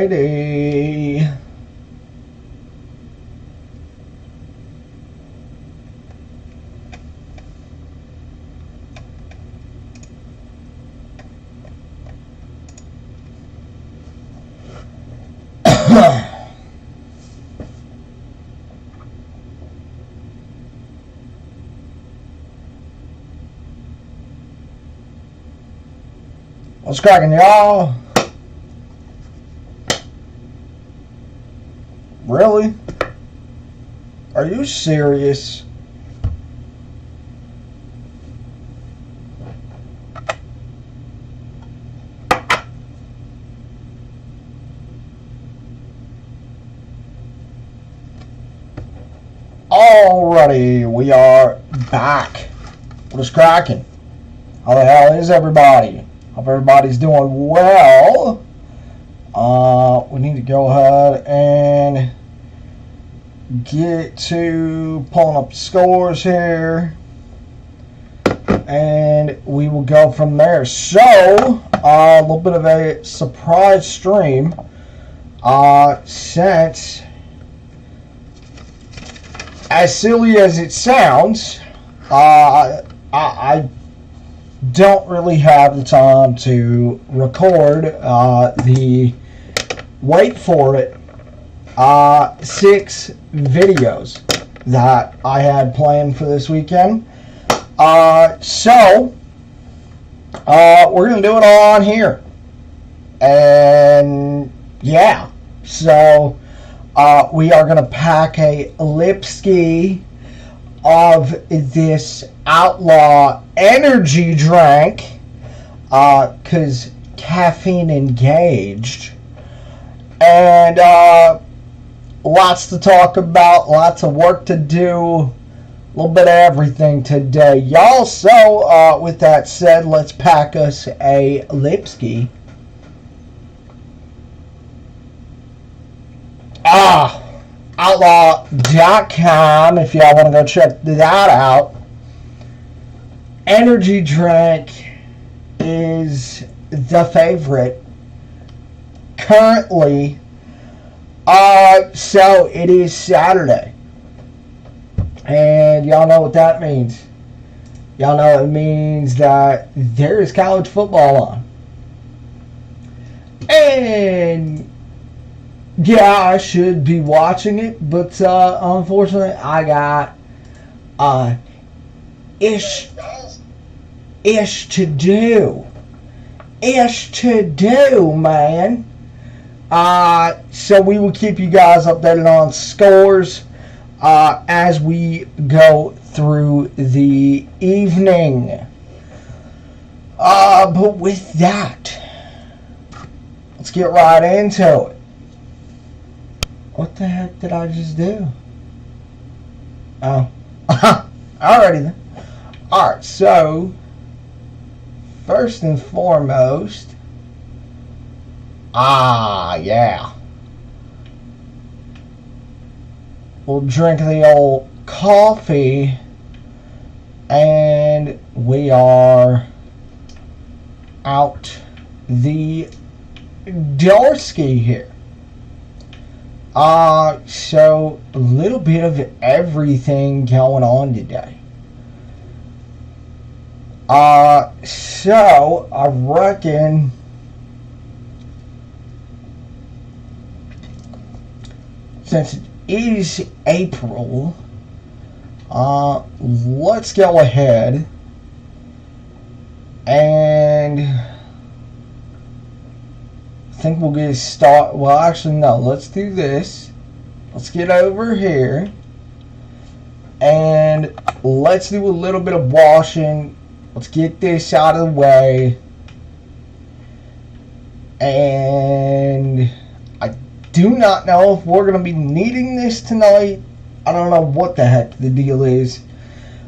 Alrighty. What's cracking, y'all? Really? Are you serious? Alrighty, we are back. What is cracking? How the hell is everybody? Hope everybody's doing well. We need to go ahead and get to pulling up the scores here, and we will go from there. So, a little bit of a surprise stream, since, as silly as it sounds, I don't really have the time to record the, wait for it, 6 videos that I had planned for this weekend. So we're going to do it all on here. And yeah, so we are going to pack a lip ski of this Outlaw energy drink, because caffeine engaged, and lots to talk about, lots of work to do, a little bit of everything today, y'all. So with that said, let's pack us a lip ski. Outlaw.com if y'all want to go check that out. Energy drink is the favorite currently. So it is Saturday, and y'all know what that means. Y'all know it means that there is college football on, and yeah, I should be watching it, but unfortunately, I got ish to do, man. So we will keep you guys updated on scores as we go through the evening. But with that, let's get right into it. What the heck did I just do? Oh. Alrighty then. Alright, so first and foremost, yeah, we'll drink the old coffee, and we are out the Dorsky here. So a little bit of everything going on today. So I reckon since it is April, let's go ahead and I think we'll get started. Well, actually, no. Let's do this. Let's get over here and let's do a little bit of washing. Let's get this out of the way. And I do not know if we're going to be needing this tonight. I don't know what the heck the deal is.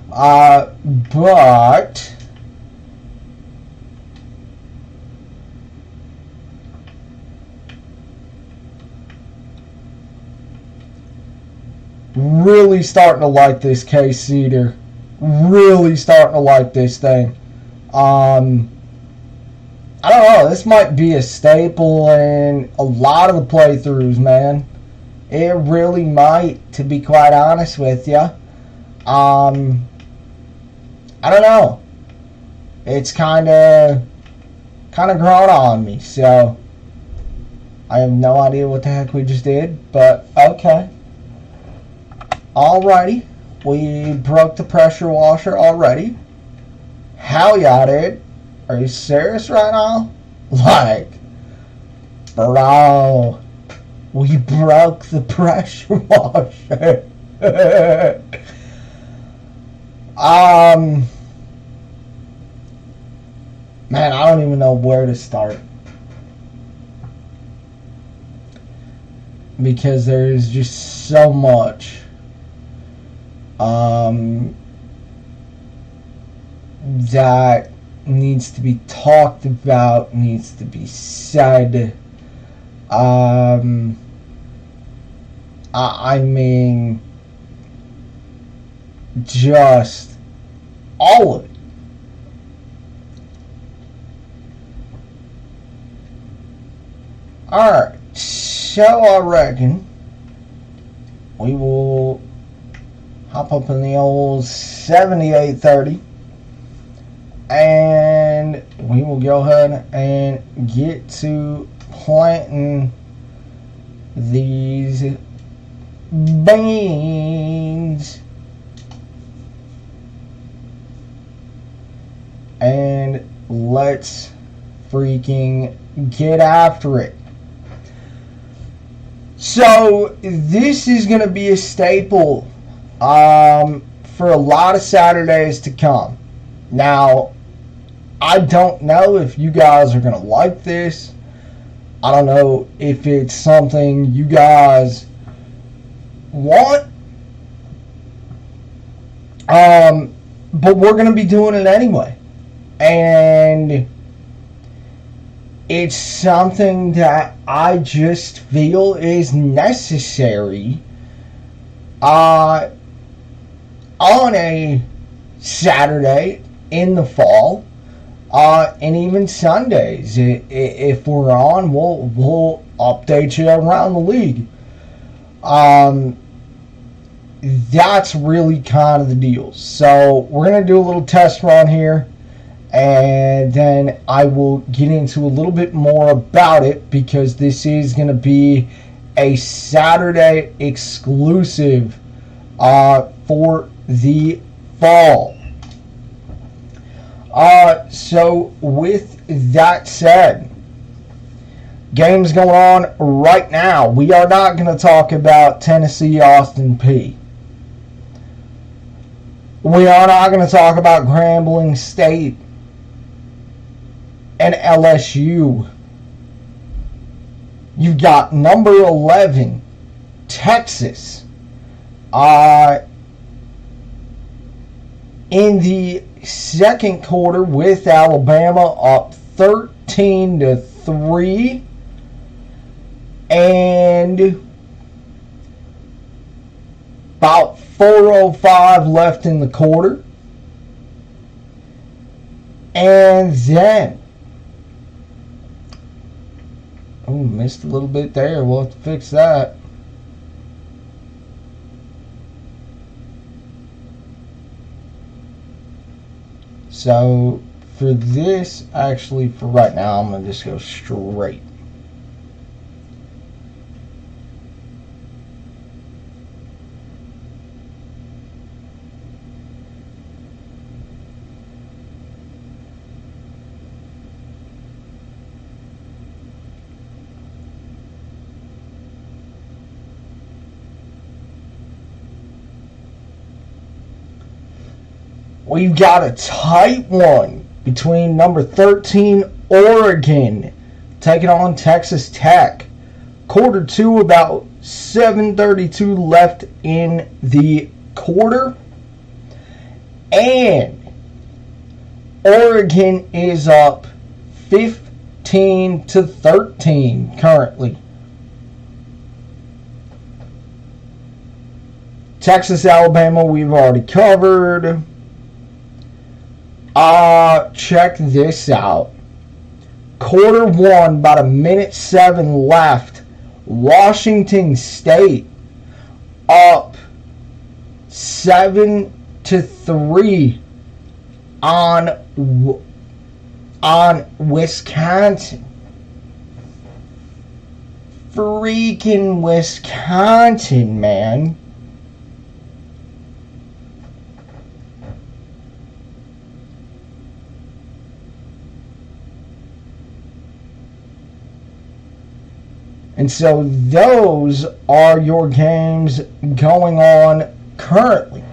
But really starting to like this K-Cedar. Really starting to like this thing. I don't know. This might be a staple in a lot of the playthroughs, man. It really might, to be quite honest with you. I don't know. It's kind of grown on me, so I have no idea what the heck we just did, but okay. Alrighty. We broke the pressure washer already. Hell yeah, dude. Are you serious right now? Like, bro, we broke the pressure washer. Man, I don't even know where to start. Because there's just so much that needs to be talked about, needs to be said. I mean, just all of it. Alright, so I reckon we will hop up in the old 7830 and we will go ahead and get to planting these beans. And let's freaking get after it. So this is going to be a staple for a lot of Saturdays to come. Now, I don't know if you guys are going to like this. I don't know if it's something you guys want. But we're going to be doing it anyway. And it's something that I just feel is necessary on a Saturday in the fall, and even Sundays. If we're on, we'll update you around the league. That's really kind of the deal. So we're going to do a little test run here. And then I will get into a little bit more about it because this is going to be a Saturday exclusive for the fall. So with that said, games going on right now. We are not going to talk about Tennessee Austin Peay. We are not going to talk about Grambling State and LSU. You've got number 11, Texas, in the second quarter with Alabama up 13-3, and about 4:05 left in the quarter, and then missed a little bit there. We'll have to fix that. So for this, actually for right now, I'm going to just go straight. We've got a tight one between number 13, Oregon, taking on Texas Tech. Quarter two, about 7:32 left in the quarter. And Oregon is up 15-13 currently. Texas, Alabama, we've already covered. Check this out. quarter one, about a minute 7 left. Washington State up 7-3 on Wisconsin. Freaking Wisconsin, man. And so those are your games going on currently.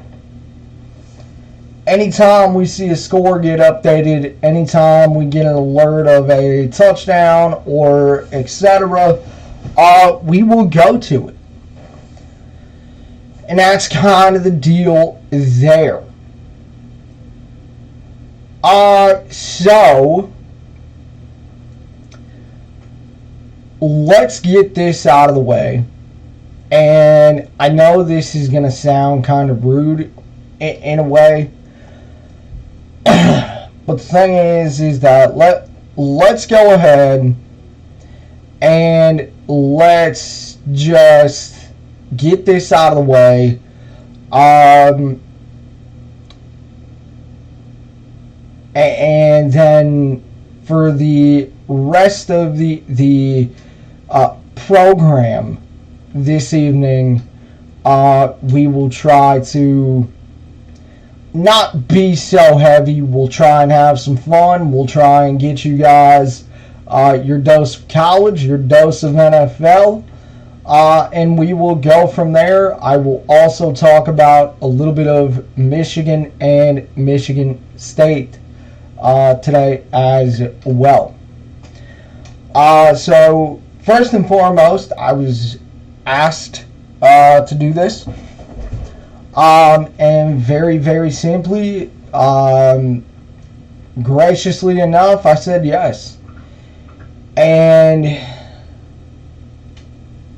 Anytime we see a score get updated, anytime we get an alert of a touchdown or etc., we will go to it. And that's kind of the deal there. So let's get this out of the way. And I know this is going to sound kind of rude in a way. But the thing is that let's go ahead and let's just get this out of the way. And then for the rest of the program this evening, we will try to not be so heavy. We'll try and have some fun. We'll try and get you guys your dose of college, your dose of NFL, and we will go from there. I will also talk about a little bit of Michigan and Michigan State today as well. So first and foremost, I was asked to do this. And very, very simply, graciously enough, I said yes. And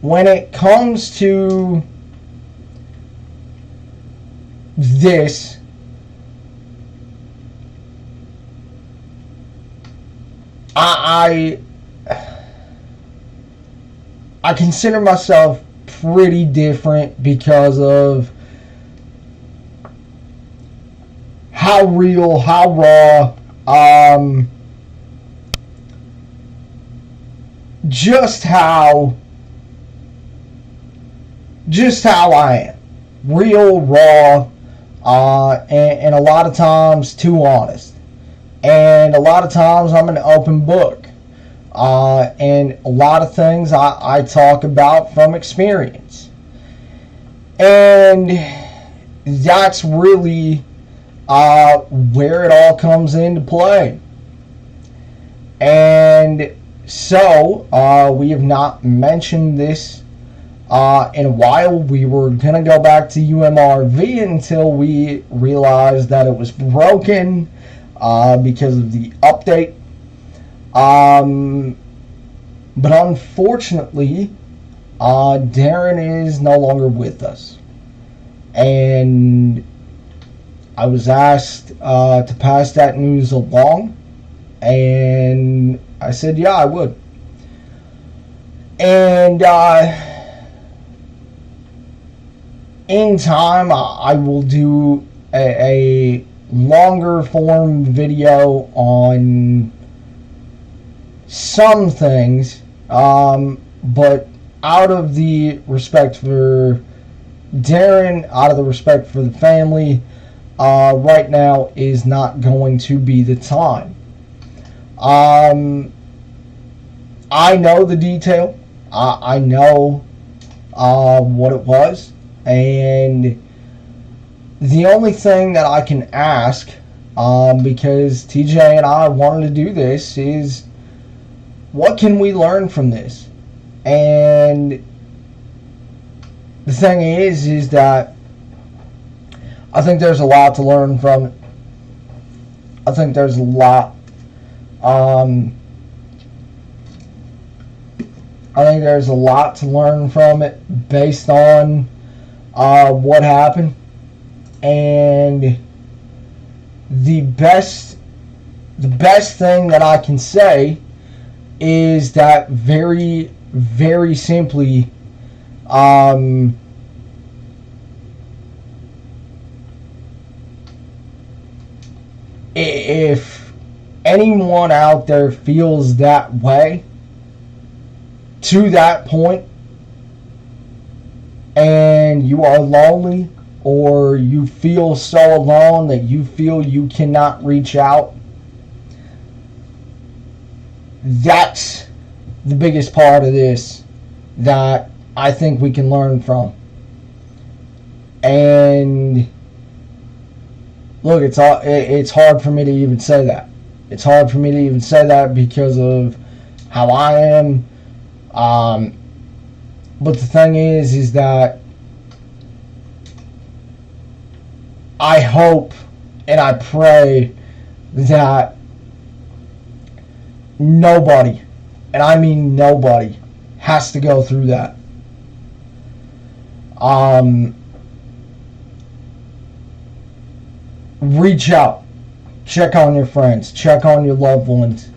when it comes to this, I consider myself pretty different because of how real, how raw, just how I am. Real, raw, and a lot of times too honest. And a lot of times I'm an open book. And a lot of things I talk about from experience. And that's really where it all comes into play. And so, we have not mentioned this in a while. We were going to go back to UMRV until we realized that it was broken because of the update. But unfortunately, Darren is no longer with us. And I was asked to pass that news along, and I said, yeah, I would. And in time, I will do a longer form video on some things, but out of the respect for Darren, out of the respect for the family, right now is not going to be the time. I know the detail. I know what it was, and the only thing that I can ask, because TJ and I wanted to do this, is what can we learn from this? And the thing is that I think there's a lot to learn from it. I think there's a lot. I think there's a lot to learn from it based on what happened. And the best thing that I can say is that very, very simply, if anyone out there feels that way to that point, and you are lonely, or you feel so alone that you feel you cannot reach out, that's the biggest part of this that I think we can learn from. And look, it's hard for me to even say that. It's hard for me to even say that because of how I am. But the thing is that I hope and I pray that nobody, and I mean nobody, has to go through that. Reach out. Check on your friends. Check on your loved ones.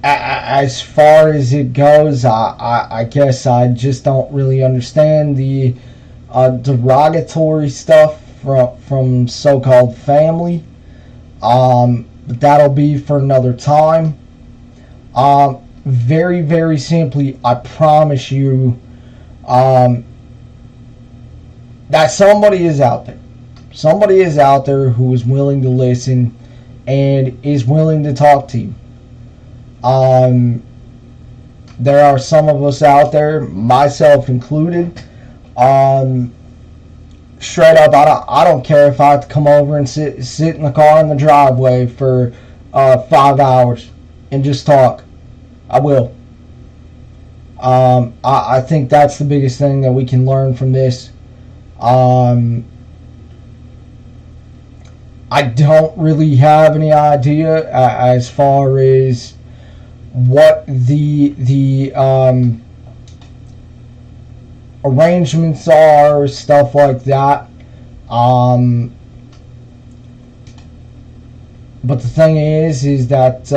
As far as it goes, I guess I just don't really understand the derogatory stuff from so-called family. But that'll be for another time. Very, very simply, I promise you that somebody is out there. Somebody is out there who is willing to listen and is willing to talk to you. There are some of us out there, myself included. Straight up, I don't care if I have to come over and sit in the car in the driveway for 5 hours and just talk. I will. I think that's the biggest thing that we can learn from this. I don't really have any idea as far as what the arrangements are, stuff like that. But the thing is that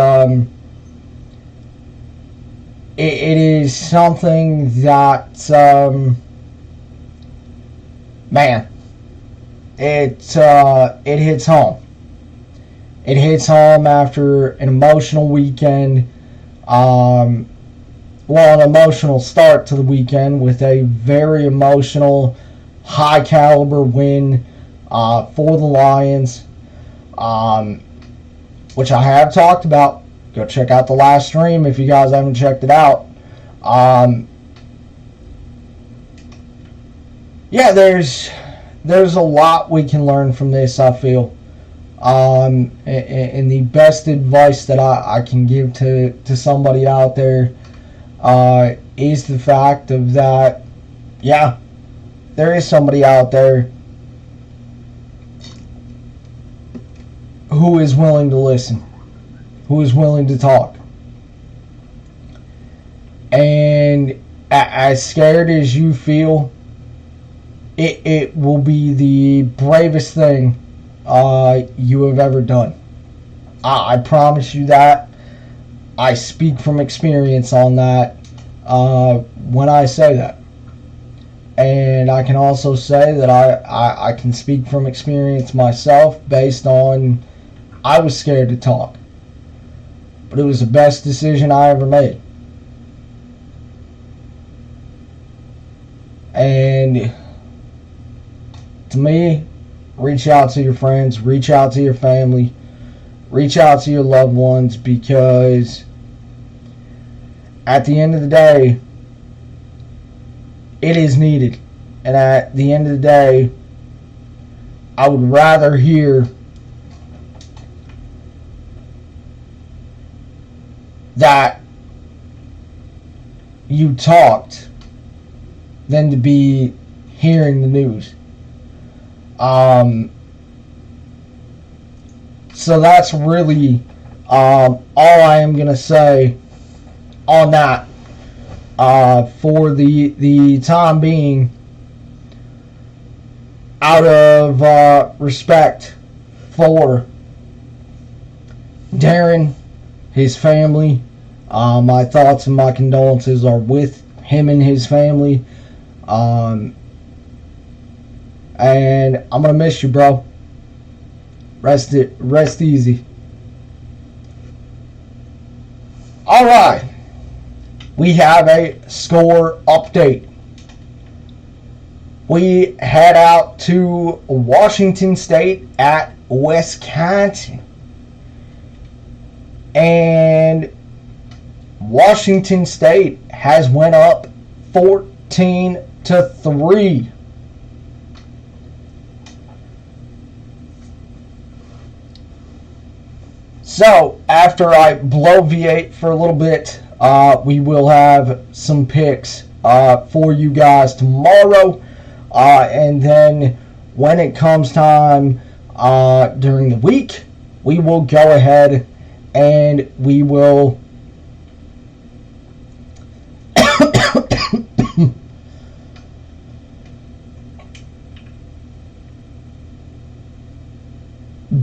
it is something that man, it hits home. It hits home after an emotional weekend. An emotional start to the weekend with a very emotional, high caliber win for the Lions, which I have talked about. Go check out the last stream if you guys haven't checked it out. Yeah, there's a lot we can learn from this, I feel. And the best advice that I can give to somebody out there is the fact of that, yeah, there is somebody out there who is willing to listen, who is willing to talk. And as scared as you feel, it will be the bravest thing you have ever done. I promise you that. I speak from experience on that when I say that. And I can also say that I can speak from experience myself based on I was scared to talk. But it was the best decision I ever made. And to me, reach out to your friends, reach out to your family, reach out to your loved ones, because at the end of the day, it is needed. And at the end of the day, I would rather hear that you talked than to be hearing the news. So that's really all I am going to say on that for the time being, out of respect for Darren, his family, my thoughts and my condolences are with him and his family. And I'm gonna miss you, bro. Rest easy. All right, we have a score update. We head out to Washington State at Wisconsin. And Washington State has went up 14-3. So, after I bloviate for a little bit, we will have some picks for you guys tomorrow. And then when it comes time during the week, we will go ahead and we will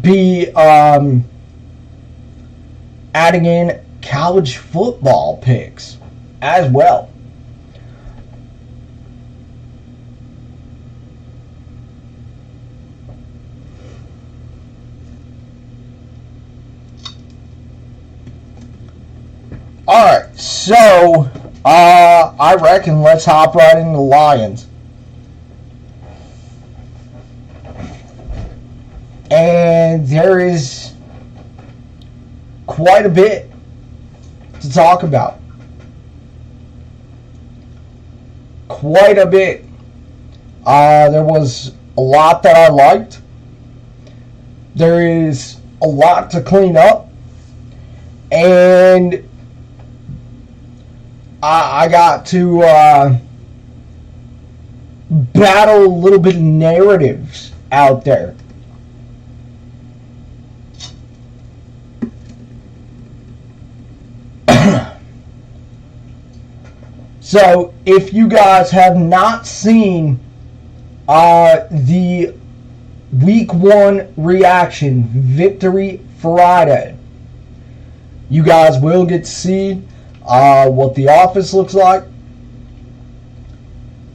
be adding in college football picks as well. Alright, so I reckon let's hop right into the Lions. And there is quite a bit to talk about. Quite a bit. There was a lot that I liked. There is a lot to clean up. And I got to battle a little bit of narratives out there. So, if you guys have not seen the Week 1 reaction, Victory Friday, you guys will get to see what the office looks like.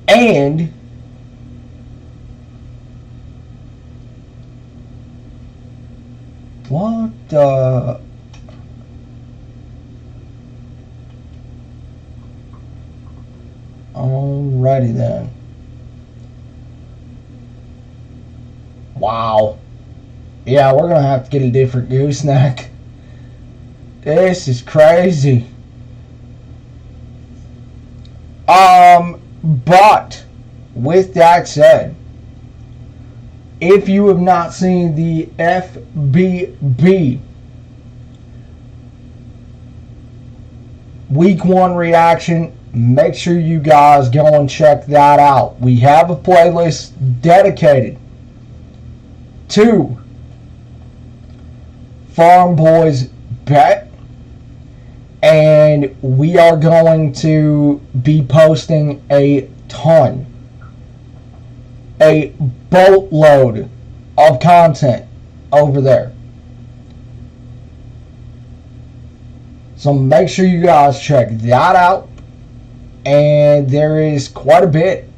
And what alrighty then. Wow. Yeah, we're gonna have to get a different gooseneck. This is crazy. But with that said, if you have not seen the FBB Week 1 reaction, make sure you guys go and check that out. We have a playlist dedicated to Farm Boys Bet. And we are going to be posting a boatload of content over there. So make sure you guys check that out. And there is quite a bit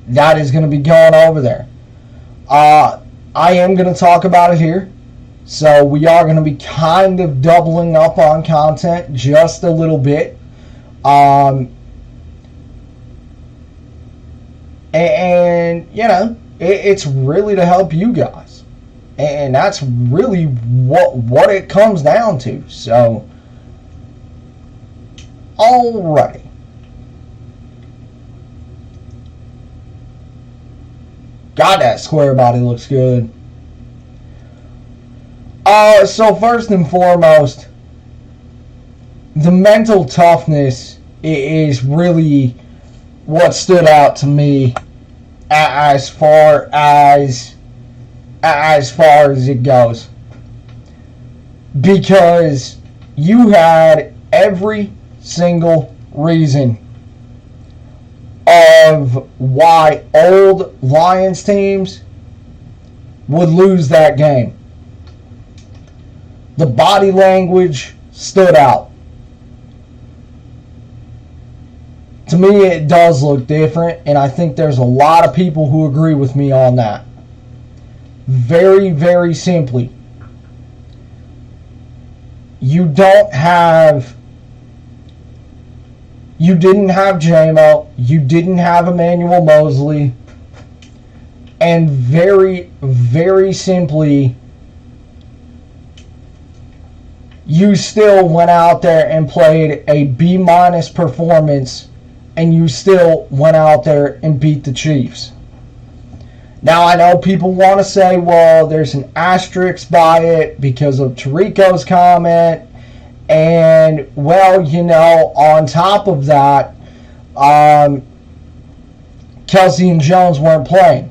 that is going to be going over there. I am going to talk about it here. So we are going to be kind of doubling up on content just a little bit. And you know, it's really to help you guys. And that's really what it comes down to. So, alrighty. God, that square body looks good. So first and foremost, the mental toughness is really what stood out to me as far as it goes. Because you had every single reason of why old Lions teams would lose that game. The body language stood out. To me, it does look different, and I think there's a lot of people who agree with me on that. Very, very simply, you didn't have JMO, you didn't have Emmanuel Mosley, and very, very simply, you still went out there and played a B- performance, and you still went out there and beat the Chiefs. Now, I know people want to say, well, there's an asterisk by it because of Tirico's comment. And, well, you know, on top of that, Kelsey and Jones weren't playing.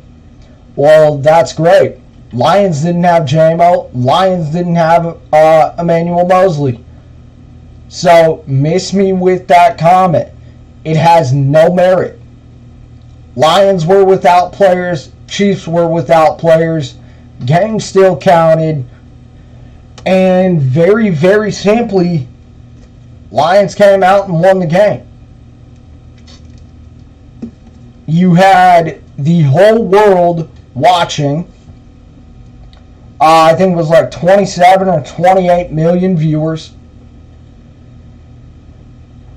Well, that's great. Lions didn't have JMO. Lions didn't have Emmanuel Mosley. So, miss me with that comment. It has no merit. Lions were without players. Chiefs were without players. Game still counted. And very, very simply, Lions came out and won the game. You had the whole world watching. I think it was like 27 or 28 million viewers.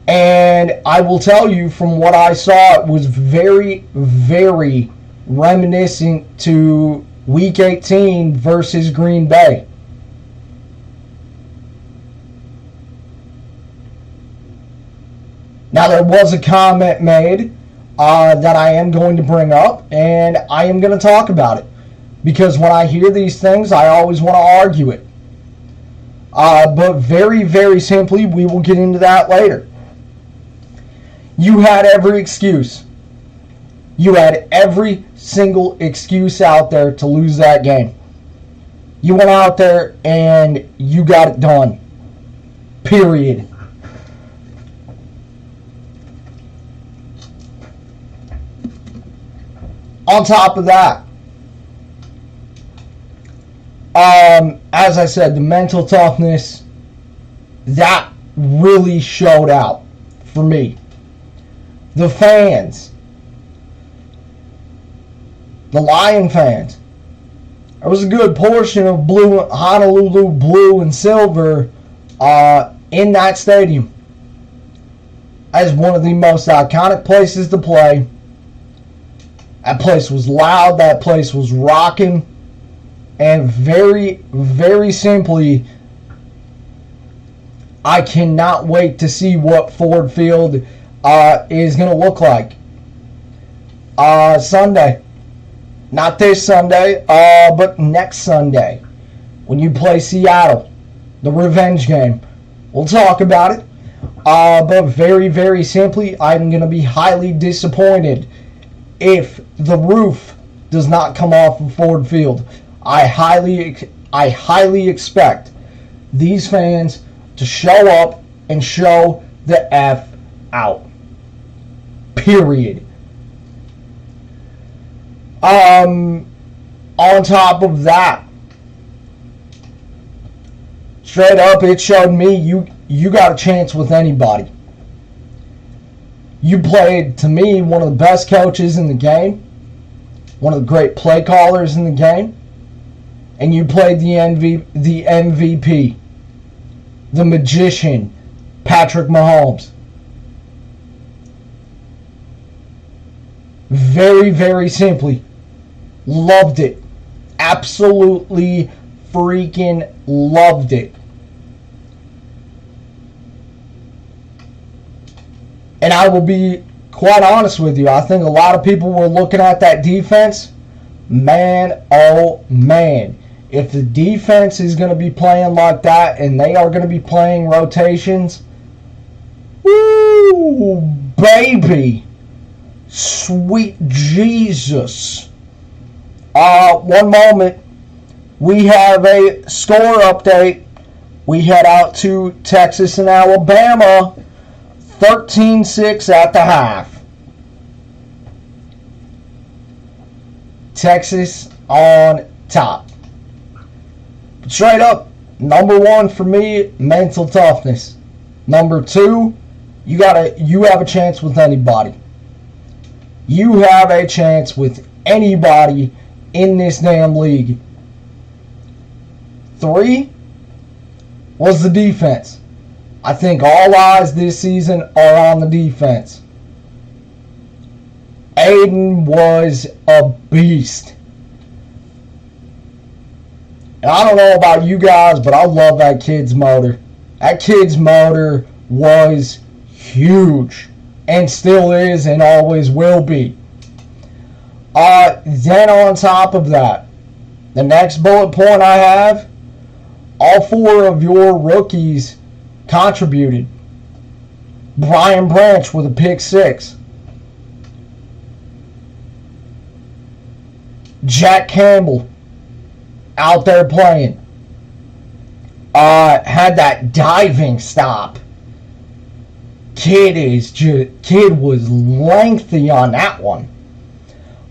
And I will tell you, from what I saw, it was very, very reminiscent to Week 18 versus Green Bay. Now, there was a comment made that I am going to bring up, and I am going to talk about it. Because when I hear these things, I always want to argue it. But very, very simply, we will get into that later. You had every excuse. You had every single excuse out there to lose that game. You went out there and you got it done. Period. On top of that, as I said, the mental toughness, that really showed out for me. The fans, the Lion fans, there was a good portion of Honolulu blue and silver in that stadium as one of the most iconic places to play. That place was loud, that place was rocking, and very, very simply, I cannot wait to see what Ford Field is going to look like Sunday. Not this Sunday, but next Sunday when you play Seattle, the revenge game. We'll talk about it. But very, very simply, I'm going to be highly disappointed if the roof does not come off of Ford Field. I highly expect these fans to show up and show the F out. Period. On top of that, straight up, it showed me you got a chance with anybody. You played, to me, one of the best coaches in the game, one of the great play callers in the game, and you played the MVP, the magician, Patrick Mahomes. Very, very simply, loved it. Absolutely freaking loved it. And I will be quite honest with you. I think a lot of people were looking at that defense. Man, oh man. If the defense is going to be playing like that and they are going to be playing rotations, woo, baby. Sweet Jesus. One moment, we have a score update. We head out to Texas and Alabama. 13-6 at the half. Texas on top. But straight up, Number one for me, mental toughness. Number two, you have a chance with anybody. You have a chance with anybody in this damn league. Three was the defense. I think all eyes this season are on the defense. Aiden was a beast. And I don't know about you guys, but I love that kid's motor. That kid's motor was huge. And still is and always will be. Then on top of that, the next bullet point I have, all four of your rookies contributed. Brian Branch with a pick 6. Jack Campbell out there playing. Had that diving stop. Kid was lengthy on that one.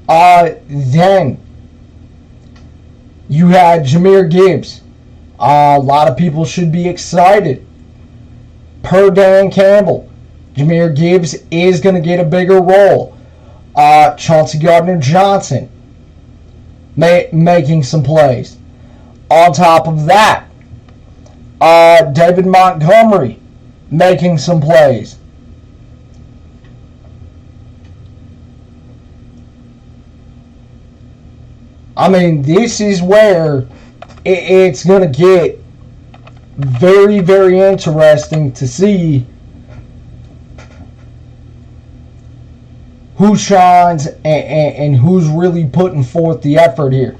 Then you had Jahmyr Gibbs. A lot of people should be excited. Per Dan Campbell, Jahmyr Gibbs is going to get a bigger role. Chauncey Gardner-Johnson making some plays. On top of that, David Montgomery making some plays. I mean, this is where it's going to get very, very interesting to see who shines and who's really putting forth the effort here.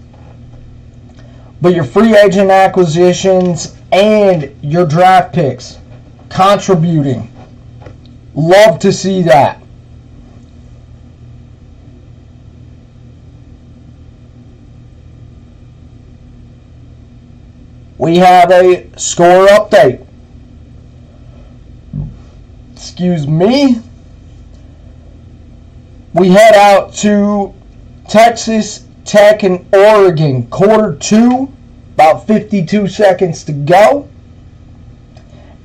But your free agent acquisitions and your draft picks contributing. Love to see that. We have a score update. Excuse me. We head out to Texas Tech and Oregon. Quarter 2, about 52 seconds to go.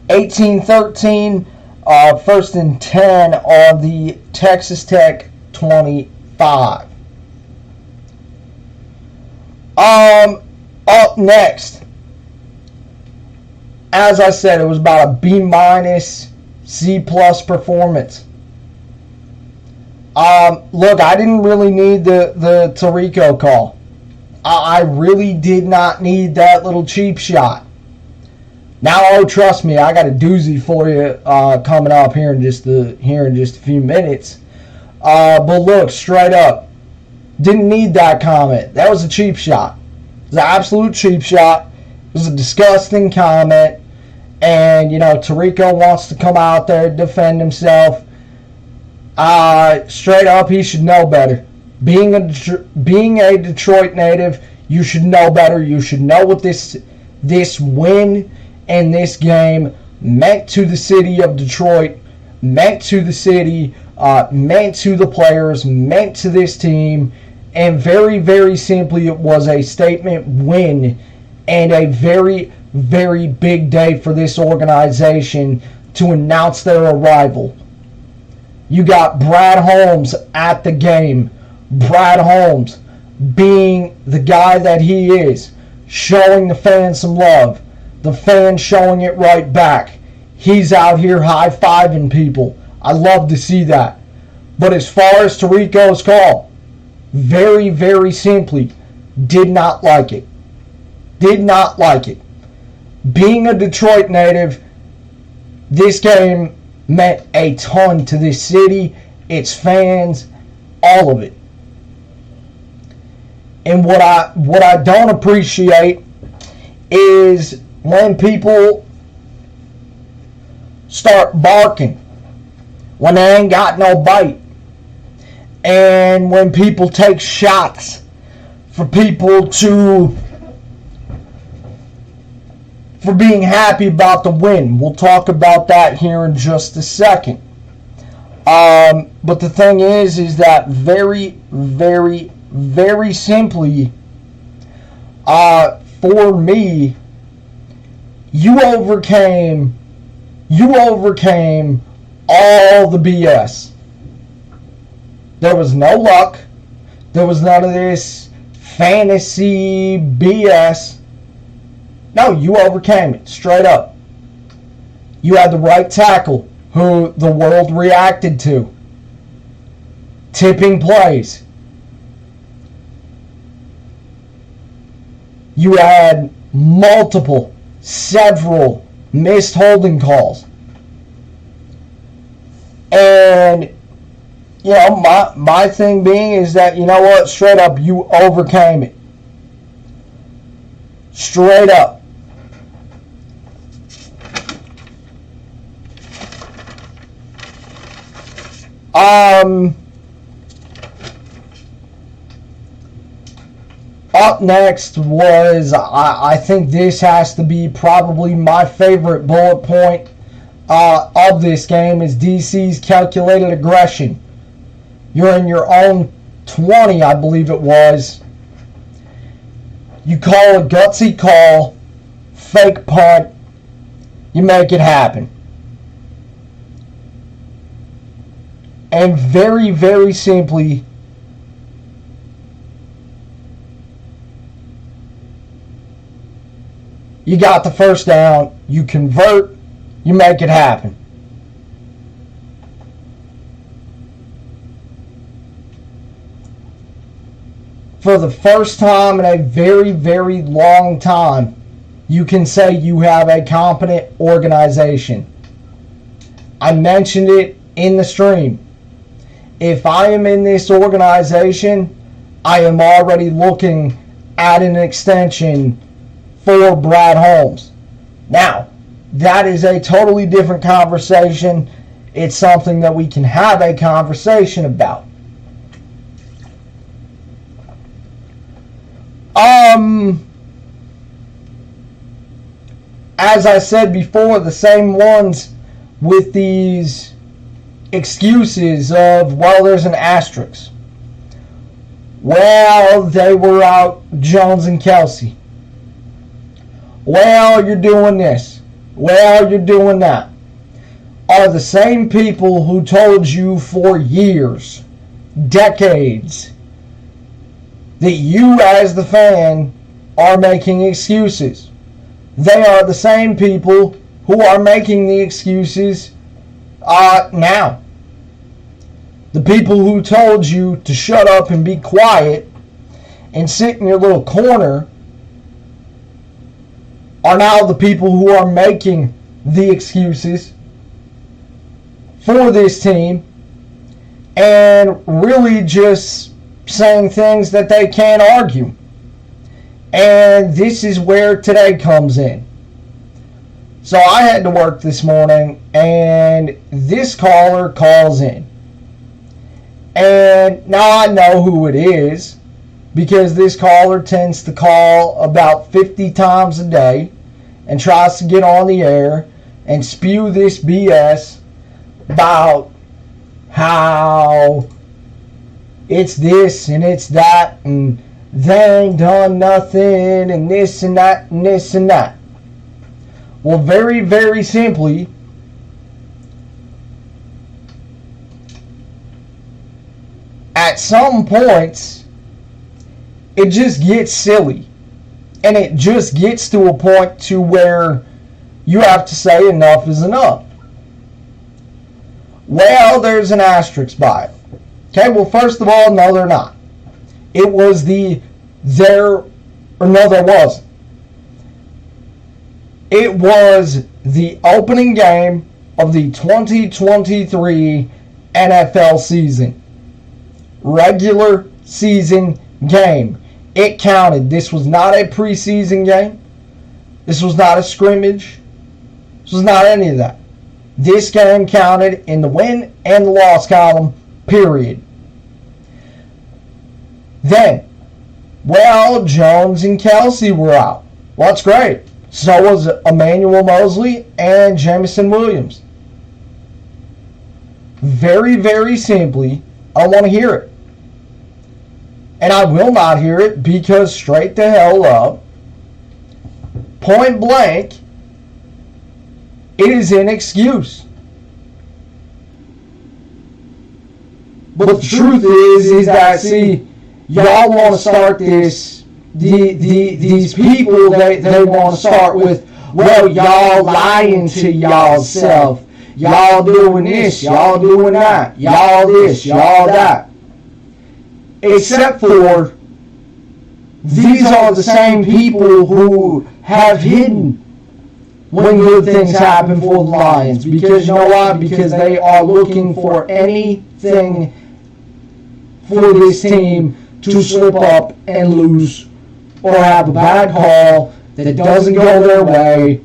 18-13, first and 10 on the Texas Tech 25. Up next, as I said, it was about a B-, C+ performance. Look, I didn't really need the Tirico call. I really did not need that little cheap shot. Now, oh, trust me, I got a doozy for you coming up here in just a few minutes. But look, straight up, didn't need that comment. That was a cheap shot. It was an absolute cheap shot. It was a disgusting comment. And, you know, Tirico wants to come out there and defend himself. Straight up, he should know better. Being a Detroit native, you should know better. You should know what this win and this game meant to the city of Detroit, meant to the city, meant to the players, meant to this team. And very, very simply, it was a statement win and a very, very big day for this organization to announce their arrival. You got Brad Holmes at the game. Brad Holmes being the guy that he is, showing the fans some love. The fans showing it right back. He's out here high-fiving people. I love to see that. But as far as Tirico's call, very, very simply, did not like it. Did not like it. Being a Detroit native, this game meant a ton to this city, its fans, all of it. And what I don't appreciate is when people start barking when they ain't got no bite, and when people take shots for being happy about the win. We'll talk about that here in just a second. But the thing is that very, very, very simply, for me, You overcame all the BS. There was no luck. There was none of this fantasy BS. No, you overcame it, straight up. You had the right tackle, who the world reacted to. Tipping plays. You had several missed holding calls. And, you know, my thing being is that, you know what, straight up, you overcame it. Straight up. Up next was, I think this has to be probably my favorite bullet point of this game, is DC's calculated aggression. You're in your own 20, I believe it was. You call a gutsy call, fake punt, you make it happen. And very, very simply, you got the first down, you convert, you make it happen. For the first time in a very, very long time, you can say you have a competent organization. I mentioned it in the stream. If I am in this organization, I am already looking at an extension for Brad Holmes. Now, that is a totally different conversation. It's something that we can have a conversation about. As I said before, the same ones with these excuses of, well, there's an asterisk. Well, they were out Jones and Kelsey. Well, you're doing this. Well, you're doing that. Are the same people who told you for years, decades, that you as the fan are making excuses. They are the same people who are making the excuses now. The people who told you to shut up and be quiet and sit in your little corner are now the people who are making the excuses for this team and really just saying things that they can't argue. And this is where today comes in. So I had to work this morning, and this caller calls in. And now I know who it is, because this caller tends to call about 50 times a day and tries to get on the air and spew this BS about how it's this and it's that and they ain't done nothing and this and that and this and that. Well, very, very simply, at some points, it just gets silly. And it just gets to a point to where you have to say enough is enough. Well, there's an asterisk by it. Okay, well, first of all, no, they're not. It was there wasn't. It was the opening game of the 2023 NFL season. Regular season game. It counted. This was not a preseason game. This was not a scrimmage. This was not any of that. This game counted in the win and the loss column, period. Then, well, Jones and Kelsey were out. Well, that's great. So was Emmanuel Mosley and Jamison Williams. Very, very simply, I don't want to hear it. And I will not hear it because straight the hell up, point blank, It is an excuse. But the truth is that, see, y'all want to start this, these people, they want to start with, well, y'all lying to y'all self. Y'all doing this, y'all doing that, y'all this, y'all that. Except for, these are the same people who have hidden when good things happen for the Lions. Because you know why? Because they are looking for anything for this team to slip up and lose, or have a bad call that doesn't go their way.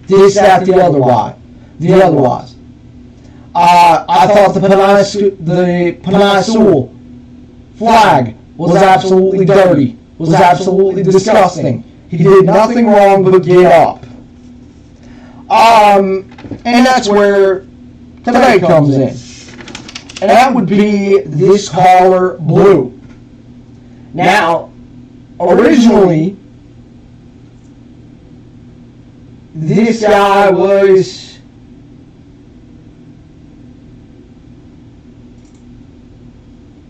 This, that, the otherwise. I thought the Panay Sewell flag was absolutely dirty, was absolutely disgusting. He did nothing wrong but get up. And that's where today comes in. And that would be this collar blue. Now, originally, this guy was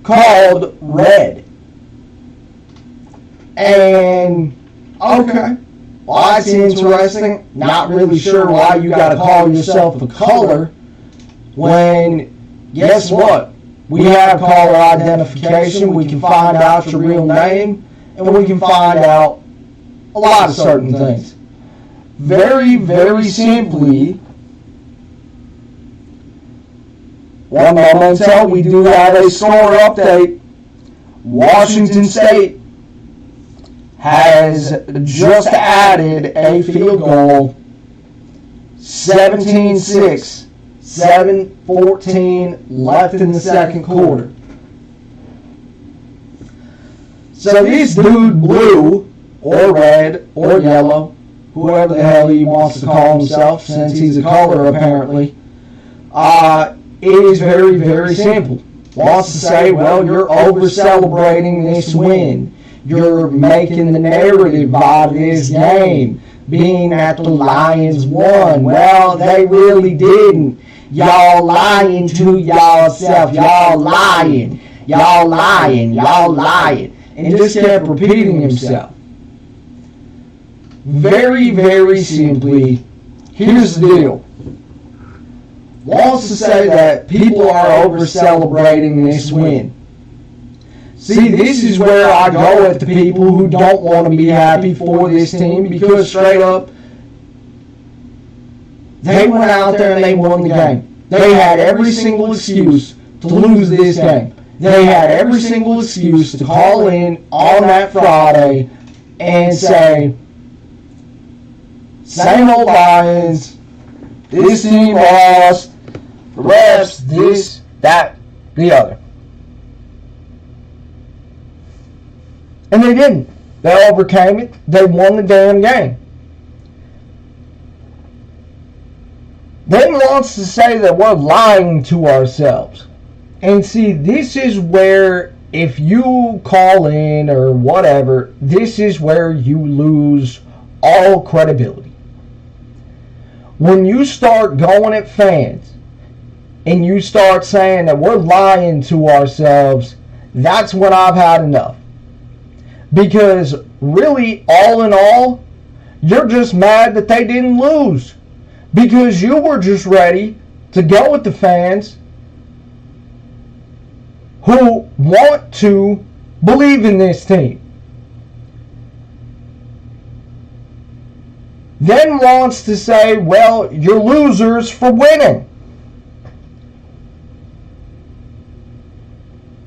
called red. And, okay, well, that's interesting. Not really sure why you got to call yourself a color when, guess what? We have caller identification. We can find out your real name, and we can find out a lot of certain things. Very, very simply, one moment until we do have a score update. Washington State has just added a field goal, 17-6. 7:14 left in the second quarter. So this dude, blue, or red, or yellow, whoever the hell he wants to call himself, since he's a color apparently, it is very, very simple. Wants to say, well, you're over-celebrating this win. You're making the narrative out of this game, being that the Lions won. Well, they really didn't. Y'all lying to yourself. Y'all lying. Y'all lying. Y'all lying. And just kept repeating himself. Very, very simply, here's the deal. Wants to say that people are over-celebrating this win. See, this is where I go at the people who don't want to be happy for this team, because straight up, they went out there and they won the game. They had every single excuse to lose this game. They had every single excuse to call in on that Friday and say, same old Lions, this team lost, the refs, this, that, the other. And they didn't. They overcame it. They won the damn game. Then wants to say that we're lying to ourselves. And see, this is where, if you call in or whatever, this is where you lose all credibility. When you start going at fans and you start saying that we're lying to ourselves, that's when I've had enough. Because really, all in all, you're just mad that they didn't lose. Because you were just ready to go with the fans who want to believe in this team. Then wants to say, well, you're losers for winning.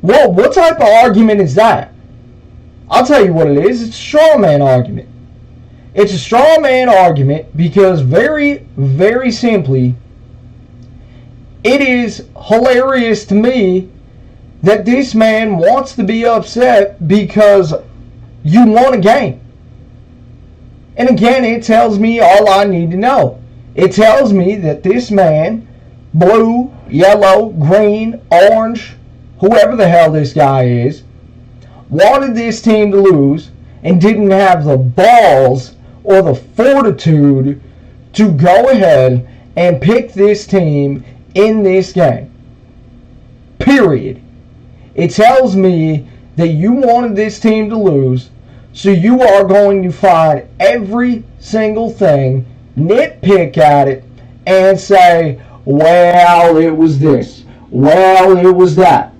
Well, what type of argument is that? I'll tell you what it is. It's a straw man argument. It's a straw man argument because very, very simply, it is hilarious to me that this man wants to be upset because you won a game. And again, it tells me all I need to know. It tells me that this man, blue, yellow, green, orange, whoever the hell this guy is, wanted this team to lose and didn't have the balls or the fortitude to go ahead and pick this team in this game. Period. It tells me that you wanted this team to lose, so you are going to find every single thing, nitpick at it, and say, well, it was this. Well, it was that.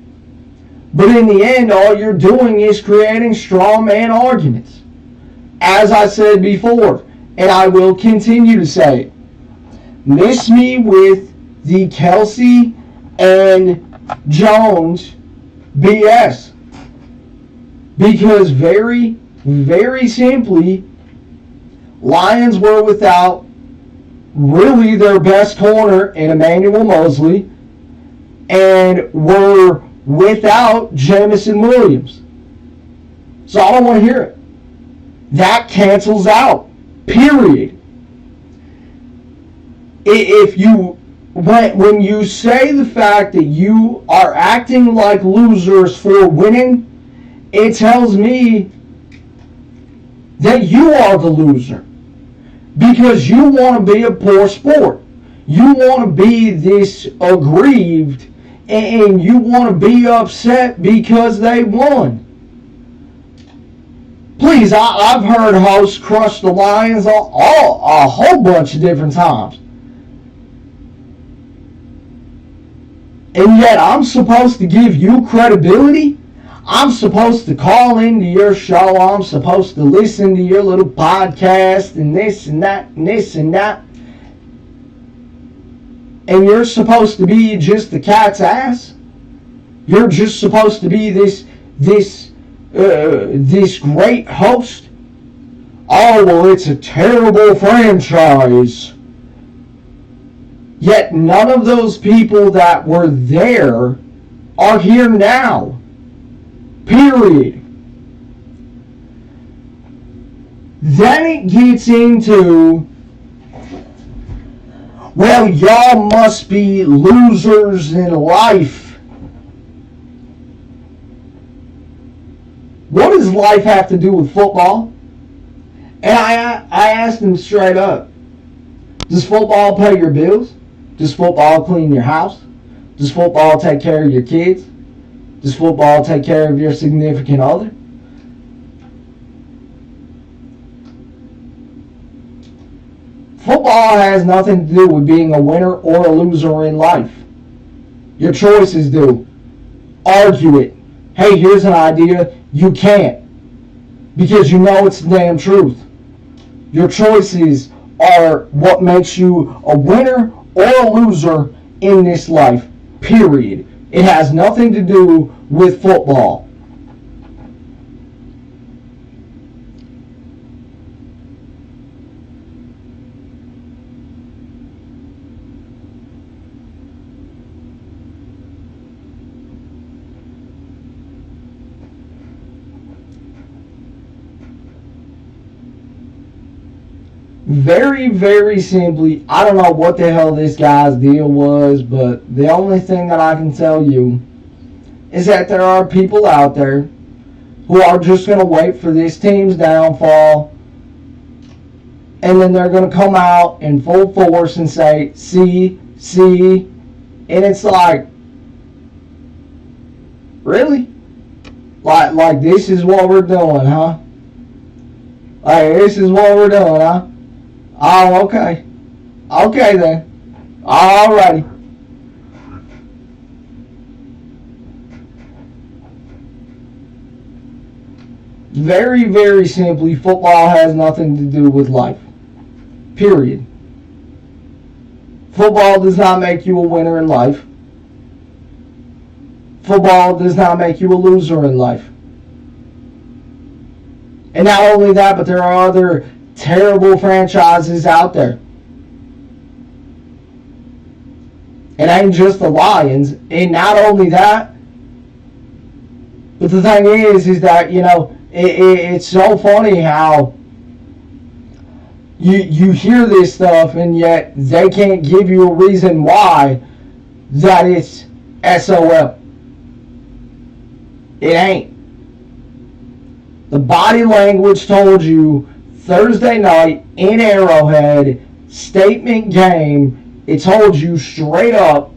But in the end, all you're doing is creating straw man arguments. As I said before, and I will continue to say it, miss me with the Kelsey and Jones BS. Because very, very simply, Lions were without really their best corner in Emmanuel Mosley and were without Jamison Williams. So I don't want to hear it. That cancels out. Period. If you when you say the fact that you are acting like losers for winning, it tells me that you are the loser. Because you want to be a poor sport. You want to be this aggrieved and you want to be upset because they won. Please, I've heard hosts crush the Lions a whole bunch of different times. And yet I'm supposed to give you credibility? I'm supposed to call into your show. I'm supposed to listen to your little podcast and this and that and this and that. And you're supposed to be just the cat's ass? You're just supposed to be this great host? Oh, well, it's a terrible franchise. Yet none of those people that were there are here now. Period. Then it gets into, well, y'all must be losers in life. What does life have to do with football? And I asked him straight up, does football pay your bills? Does football clean your house? Does football take care of your kids? Does football take care of your significant other? Football has nothing to do with being a winner or a loser in life. Your choices do. Argue it. Hey, here's an idea. You can't. Because you know it's the damn truth. Your choices are what makes you a winner or a loser in this life. Period. It has nothing to do with football. Very, very simply, I don't know what the hell this guy's deal was, but the only thing that I can tell you is that there are people out there who are just going to wait for this team's downfall, and then they're going to come out in full force and say, see, and it's like, really? Like this is what we're doing, huh? Like, this is what we're doing, huh? Oh, okay. Okay, then. Alrighty. Very, very simply, football has nothing to do with life. Period. Football does not make you a winner in life. Football does not make you a loser in life. And not only that, but there are other terrible franchises out there. It ain't just the Lions. And not only that, but the thing is that, you know, it's so funny how you hear this stuff and yet they can't give you a reason why that it's SOL. It ain't. The body language told you Thursday night in Arrowhead statement game. It told you straight up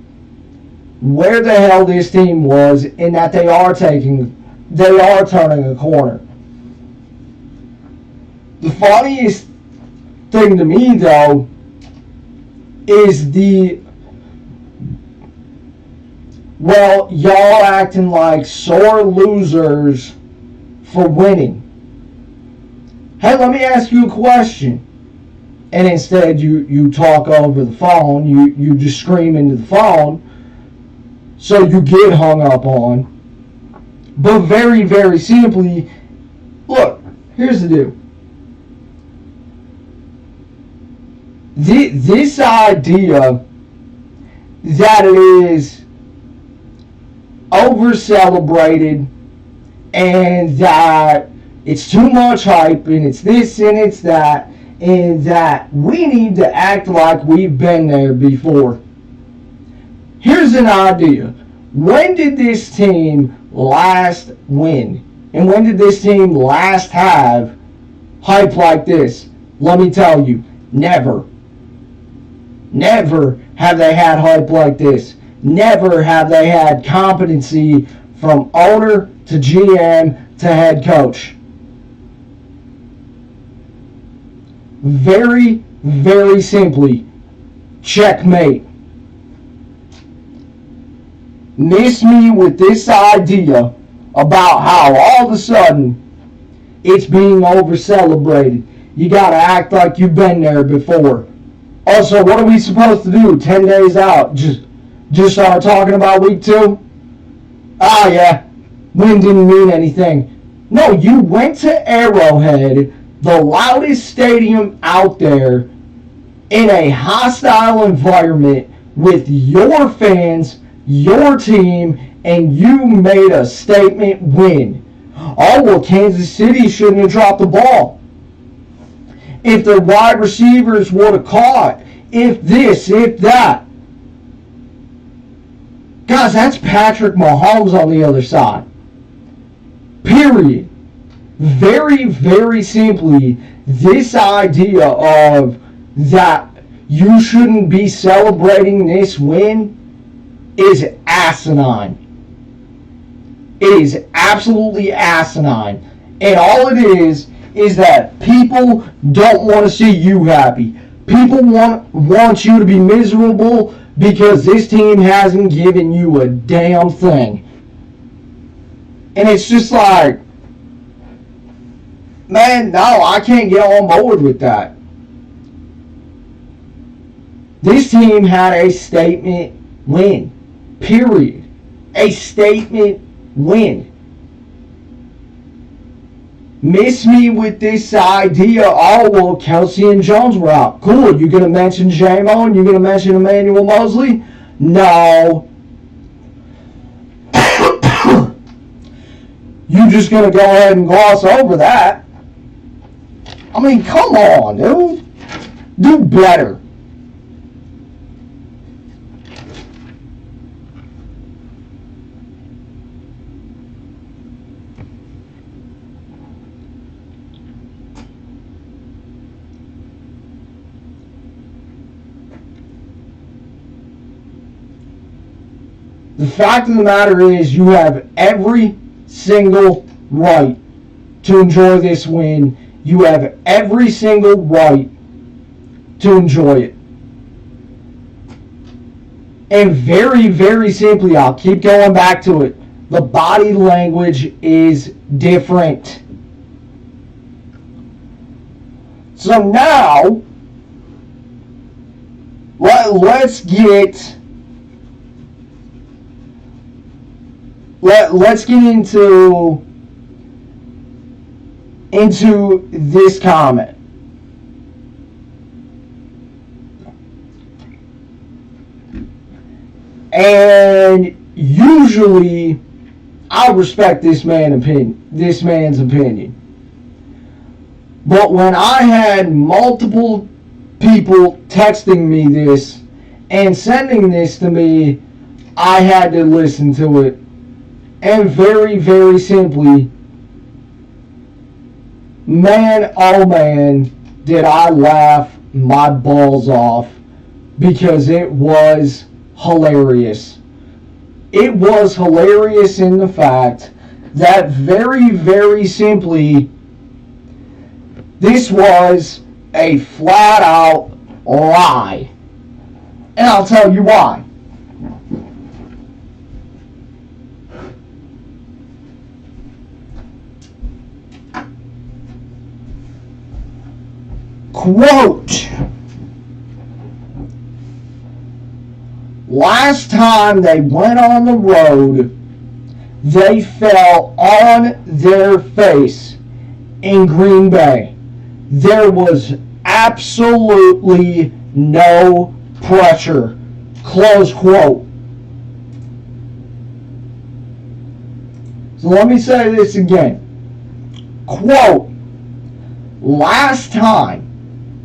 where the hell this team was and that they are turning a corner. The funniest thing to me, though, is y'all acting like sore losers for winning. Hey, let me ask you a question. And instead you talk over the phone, you just scream into the phone, so you get hung up on. But very, very simply, look, here's the deal. This idea that it is over-celebrated and that it's too much hype and it's this and it's that, and that we need to act like we've been there before. Here's an idea. When did this team last win? And when did this team last have hype like this? Let me tell you, never. Never have they had hype like this. Never have they had competency from owner to GM to head coach. Very, very simply, checkmate. Miss me with this idea about how all of a sudden it's being over-celebrated. You gotta act like you've been there before. Also, what are we supposed to do 10 days out? Just start talking about week 2? Ah, yeah, win didn't mean anything. No, you went to Arrowhead, the loudest stadium out there, in a hostile environment with your fans, your team, and you made a statement win. Oh, well, Kansas City shouldn't have dropped the ball. If their wide receivers would have caught, if this, if that. Guys, that's Patrick Mahomes on the other side. Period. Very, very simply, this idea of that you shouldn't be celebrating this win is asinine. It is absolutely asinine. And all it is that people don't want to see you happy. People want you to be miserable because this team hasn't given you a damn thing. And it's just like, man, no, I can't get on board with that. This team had a statement win. Period. A statement win. Miss me with this idea, oh, well, Kelsey and Jones were out. Cool, you going to mention J-Mo and you're going to mention Emmanuel Mosley? No. You just going to go ahead and gloss over that? I mean, come on, dude. Do better. The fact of the matter is you have every single right to enjoy this win. You have every single right to enjoy it. And very, very simply, I'll keep going back to it. The body language is different. So now, let's get into this comment. And usually I respect this man's opinion. But when I had multiple people texting me this and sending this to me, I had to listen to it. And very, very simply, man, oh man, did I laugh my balls off because it was hilarious. It was hilarious in the fact that very, very simply, this was a flat out lie. And I'll tell you why. Quote, last time they went on the road, they fell on their face in Green Bay. There was absolutely no pressure. Close quote. So let me say this again. Quote, last time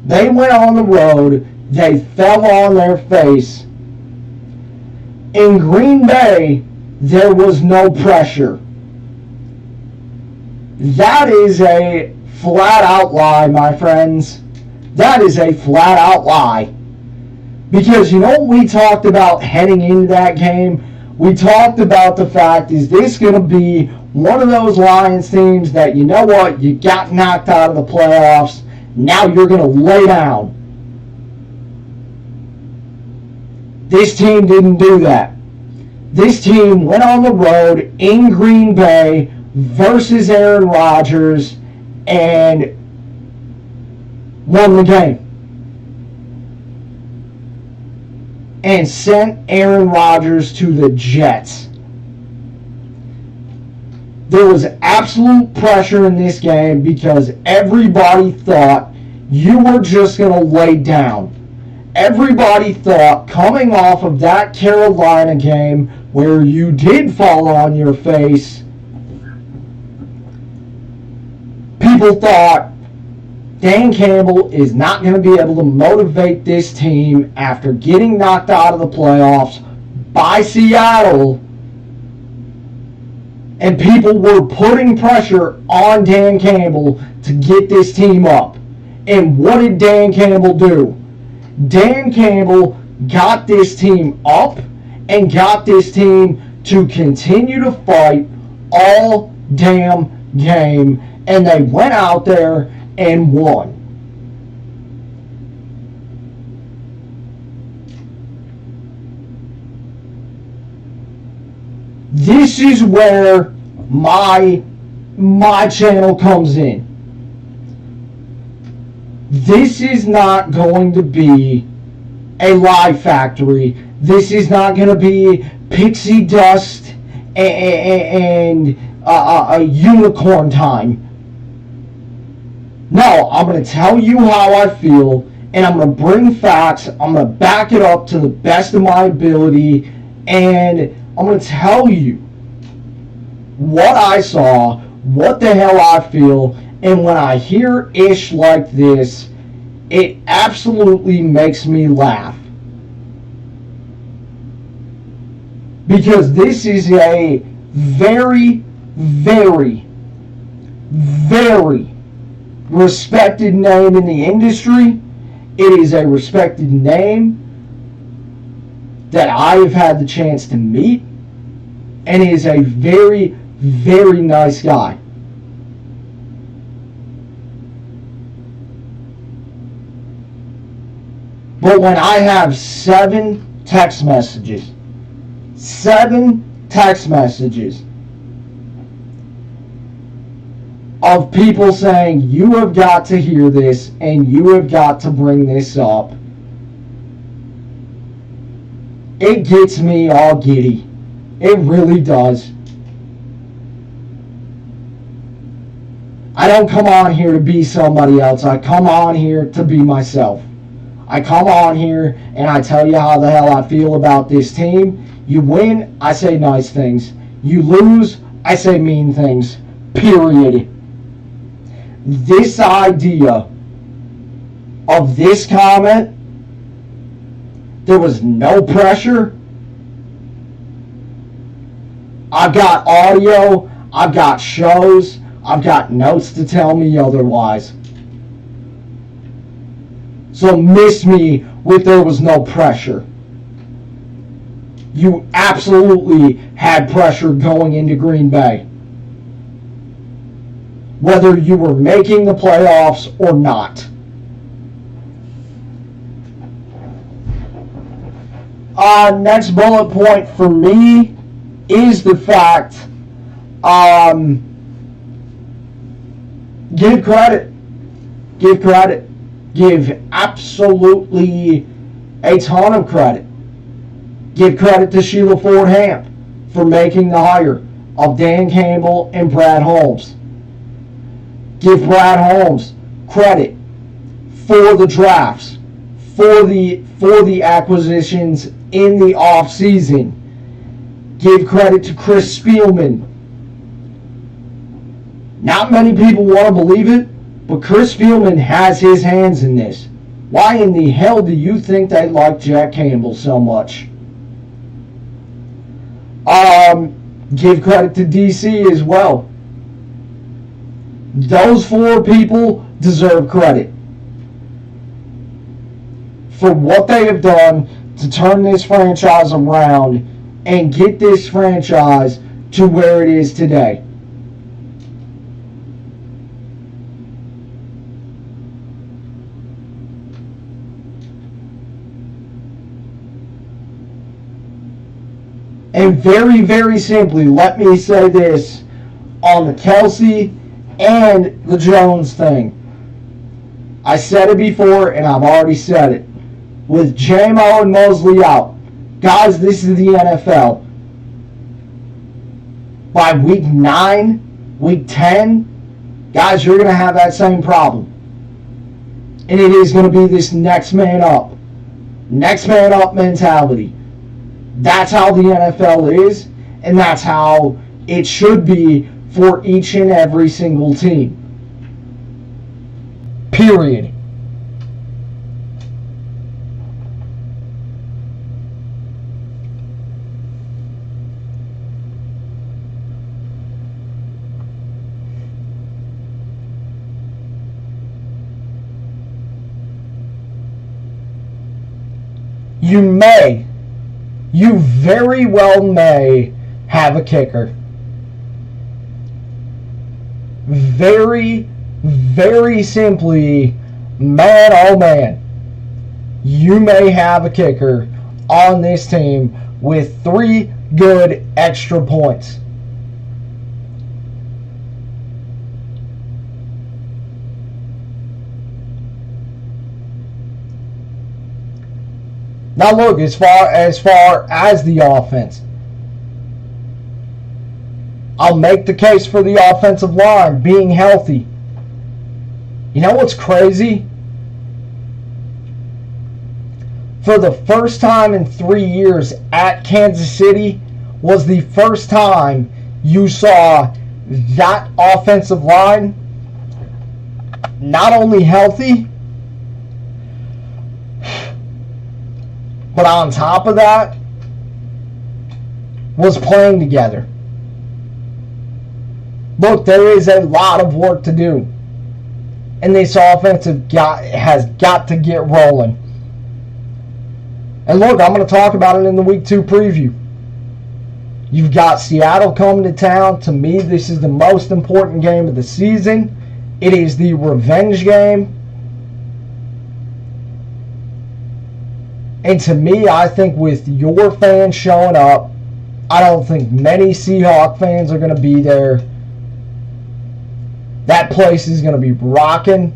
they went on the road, they fell on their face. In Green Bay, there was no pressure. That is a flat out lie, my friends. That is a flat out lie. Because you know what we talked about heading into that game? We talked about the fact, is this going to be one of those Lions teams that, you know what, you got knocked out of the playoffs, now you're going to lay down. This team didn't do that. This team went on the road in Green Bay versus Aaron Rodgers and won the game. And sent Aaron Rodgers to the Jets. There was absolute pressure in this game because everybody thought you were just going to lay down. Everybody thought, coming off of that Carolina game where you did fall on your face, people thought Dan Campbell is not going to be able to motivate this team after getting knocked out of the playoffs by Seattle. And people were putting pressure on Dan Campbell to get this team up. And what did Dan Campbell do? Dan Campbell got this team up and got this team to continue to fight all damn game. And they went out there and won. This is where my channel comes in. This is not going to be a lie factory. This is not going to be pixie dust and a unicorn time. No, I'm going to tell you how I feel, and I'm going to bring facts. I'm going to back it up to the best of my ability, and I'm going to tell you what I saw, what the hell I feel, and when I hear ish like this, it absolutely makes me laugh. Because this is a very, very, very respected name in the industry. It is a respected name that I have had the chance to meet, and he is a very, very nice guy. But when I have 7 text messages of people saying, you have got to hear this and you have got to bring this up, it gets me all giddy. It really does. I don't come on here to be somebody else. I come on here to be myself. I come on here and I tell you how the hell I feel about this team. You win, I say nice things. You lose, I say mean things. Period. This idea of this comment, there was no pressure. I've got audio, I've got shows, I've got notes to tell me otherwise. So miss me with there was no pressure. You absolutely had pressure going into Green Bay, whether you were making the playoffs or not. Next bullet point for me is the fact, give credit. Give credit. Give absolutely a ton of credit. Give credit to Sheila Ford Hamp for making the hire of Dan Campbell and Brad Holmes. Give Brad Holmes credit for the drafts, for the acquisitions in the offseason. Give credit to Chris Spielman. Not many people want to believe it, but Chris Spielman has his hands in this. Why in the hell do you think they like Jack Campbell so much? Give credit to DC as well. Those four people deserve credit for what they have done to turn this franchise around and get this franchise to where it is today. And very, very simply, let me say this on the Kelsey and the Jones thing. I said it before, and I've already said it. With J-Mo and Mosley out, guys, this is the NFL. By week 9, week 10, guys, you're going to have that same problem. And it is going to be this next man up mentality. That's how the NFL is, and that's how it should be for each and every single team. Period. You very well may have a kicker. Very, very simply, man, oh man, you may have a kicker on this team with 3 good extra points. Now look, as far as the offense, I'll make the case for the offensive line being healthy. You know what's crazy? For the first time in 3 years at Kansas City was the first time you saw that offensive line not only healthy, but on top of that, was playing together. Look, there is a lot of work to do. And this offense has got to get rolling. And look, I'm going to talk about it in the Week 2 preview. You've got Seattle coming to town. To me, this is the most important game of the season. It is the revenge game. And to me, I think with your fans showing up, I don't think many Seahawks fans are going to be there. That place is going to be rocking.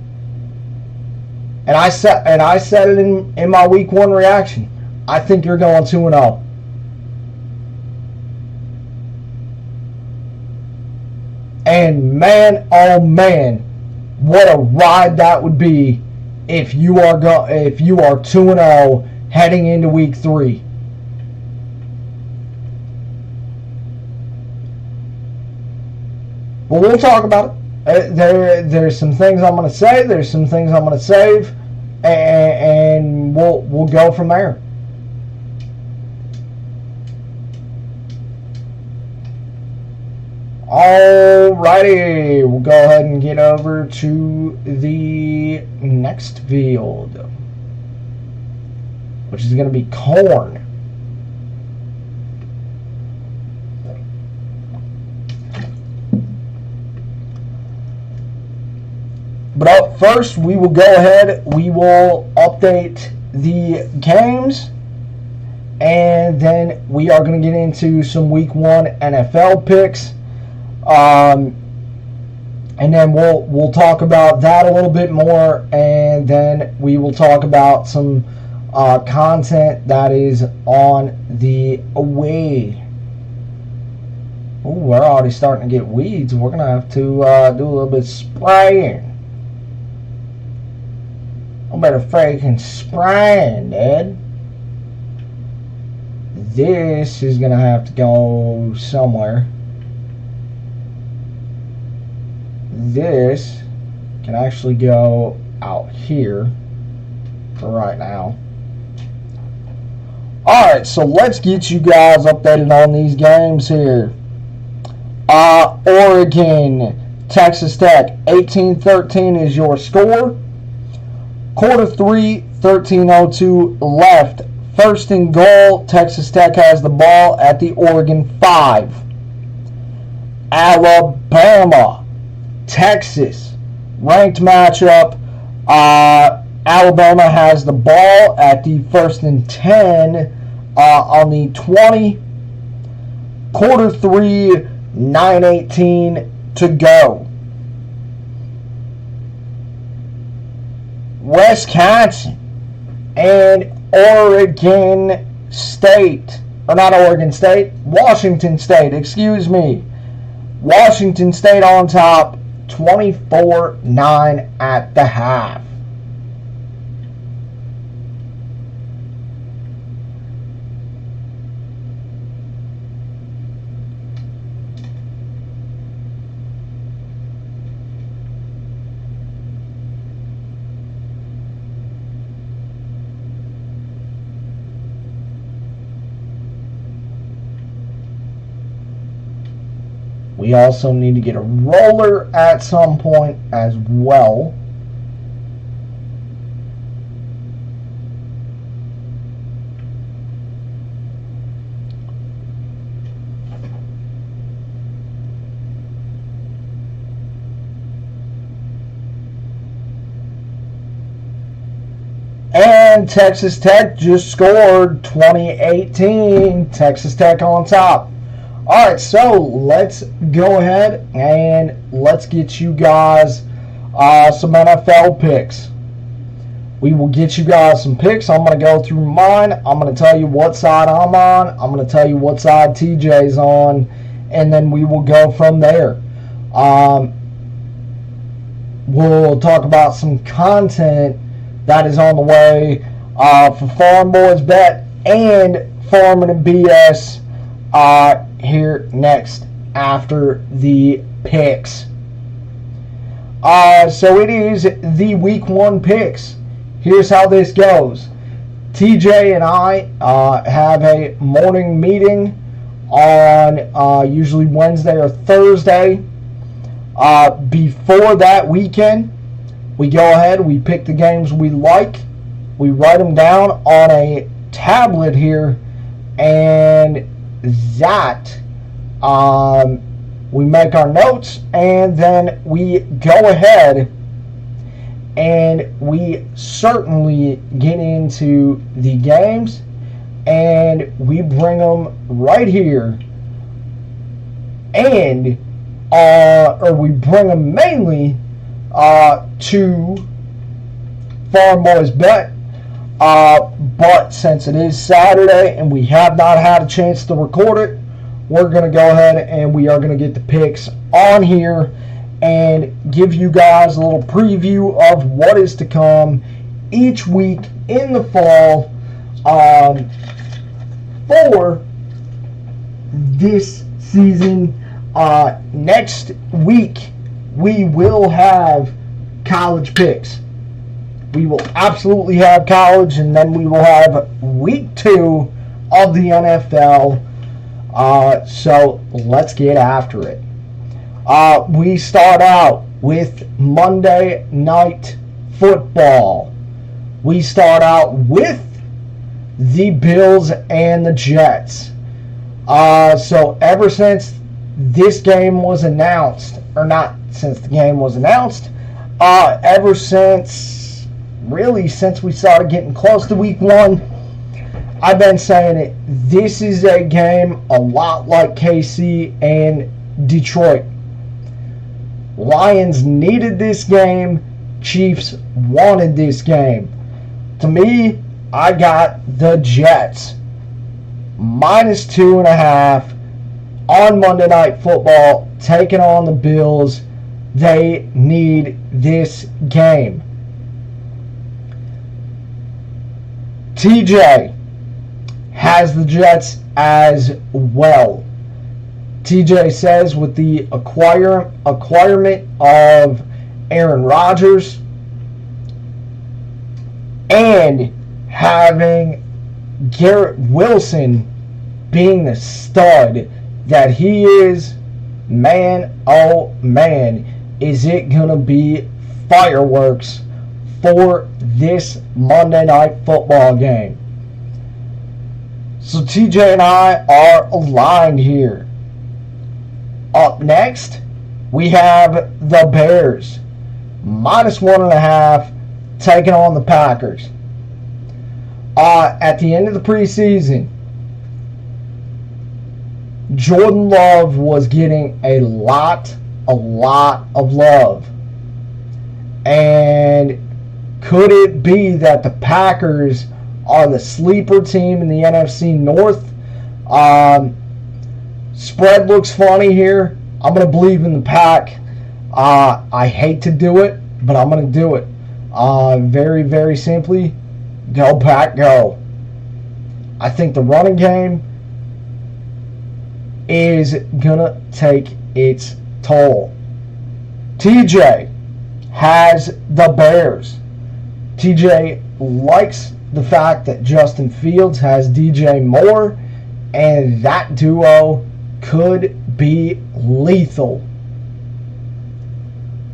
And I said it in my Week 1 reaction. I think you're going 2-0. And man, oh man, what a ride that would be if you are 2-0 heading into Week 3. Well, we'll talk about it. There's some things I'm going to say. There's some things I'm going to save, and we'll go from there. Alrighty, we'll go ahead and get over to the next field. which is going to be corn. But up first, we will go ahead, we will update the games, and then we are going to get into some Week 1 NFL picks. And then we'll talk about that a little bit more, and then we will talk about some content that is on the way. Ooh, we're already starting to get weeds. We're going to have to do a little bit of spraying. I better freaking spraying, dude. This is going to have to go somewhere. This can actually go out here for right now. Alright, so let's get you guys updated on these games here. Oregon, Texas Tech, 18-13 is your score. Quarter 3, 13:02 left. First and goal, Texas Tech has the ball at the Oregon 5. Alabama, Texas, ranked matchup. Alabama has the ball at the 1st and 10 on the 20. Quarter 3, 9:18 to go. Wisconsin and Oregon State, or not Oregon State, Washington State, excuse me. Washington State on top, 24-9 at the half. We also need to get a roller at some point as well. And Texas Tech just scored 20-18. Texas Tech on top. Alright, so let's go ahead and let's get you guys some NFL picks. We will get you guys some picks. I'm going to go through mine. I'm going to tell you what side I'm on. I'm going to tell you what side TJ's on. And then we will go from there. We'll talk about some content that is on the way for Farm Boys Bet and Farming and BS here next after the picks. So it is the Week 1 picks. Here's how this goes. TJ and I have a morning meeting on usually Wednesday or Thursday. Before that weekend, we go ahead, we pick the games we like, we write them down on a tablet here, and that we make our notes, and then we go ahead and we certainly get into the games, and we bring them right here, and or we bring them mainly to Farm Boys Bet. But since it is Saturday and we have not had a chance to record it, we're going to go ahead and we are going to get the picks on here and give you guys a little preview of what is to come each week in the fall for this season. Next week, we will have college picks. We will absolutely have college, and then we will have week 2 of the NFL. So let's get after it. We start out with Monday Night Football. We start out with the Bills and the Jets. So ever since this game was announced, or not since the game was announced, ever since, really since we started getting close to week 1, I've been saying it. This is a game a lot like KC and Detroit. Lions needed this game. Chiefs wanted this game. To me, I got the Jets -2.5 on Monday Night Football, taking on the Bills. They need this game. TJ has the Jets as well. TJ says with the acquirement of Aaron Rodgers and having Garrett Wilson being the stud that he is, man, oh man, is it going to be fireworks for this Monday Night Football game. So TJ and I are aligned here. Up next, we have the Bears, -1.5, taking on the Packers. At the end of the preseason, Jordan Love was getting a lot of love. And could it be that the Packers are the sleeper team in the NFC North? Spread looks funny here. I'm going to believe in the Pack. I hate to do it, but I'm going to do it. Very, very simply, go Pack, go. I think the running game is going to take its toll. TJ has the Bears. TJ likes the fact that Justin Fields has DJ Moore, and that duo could be lethal.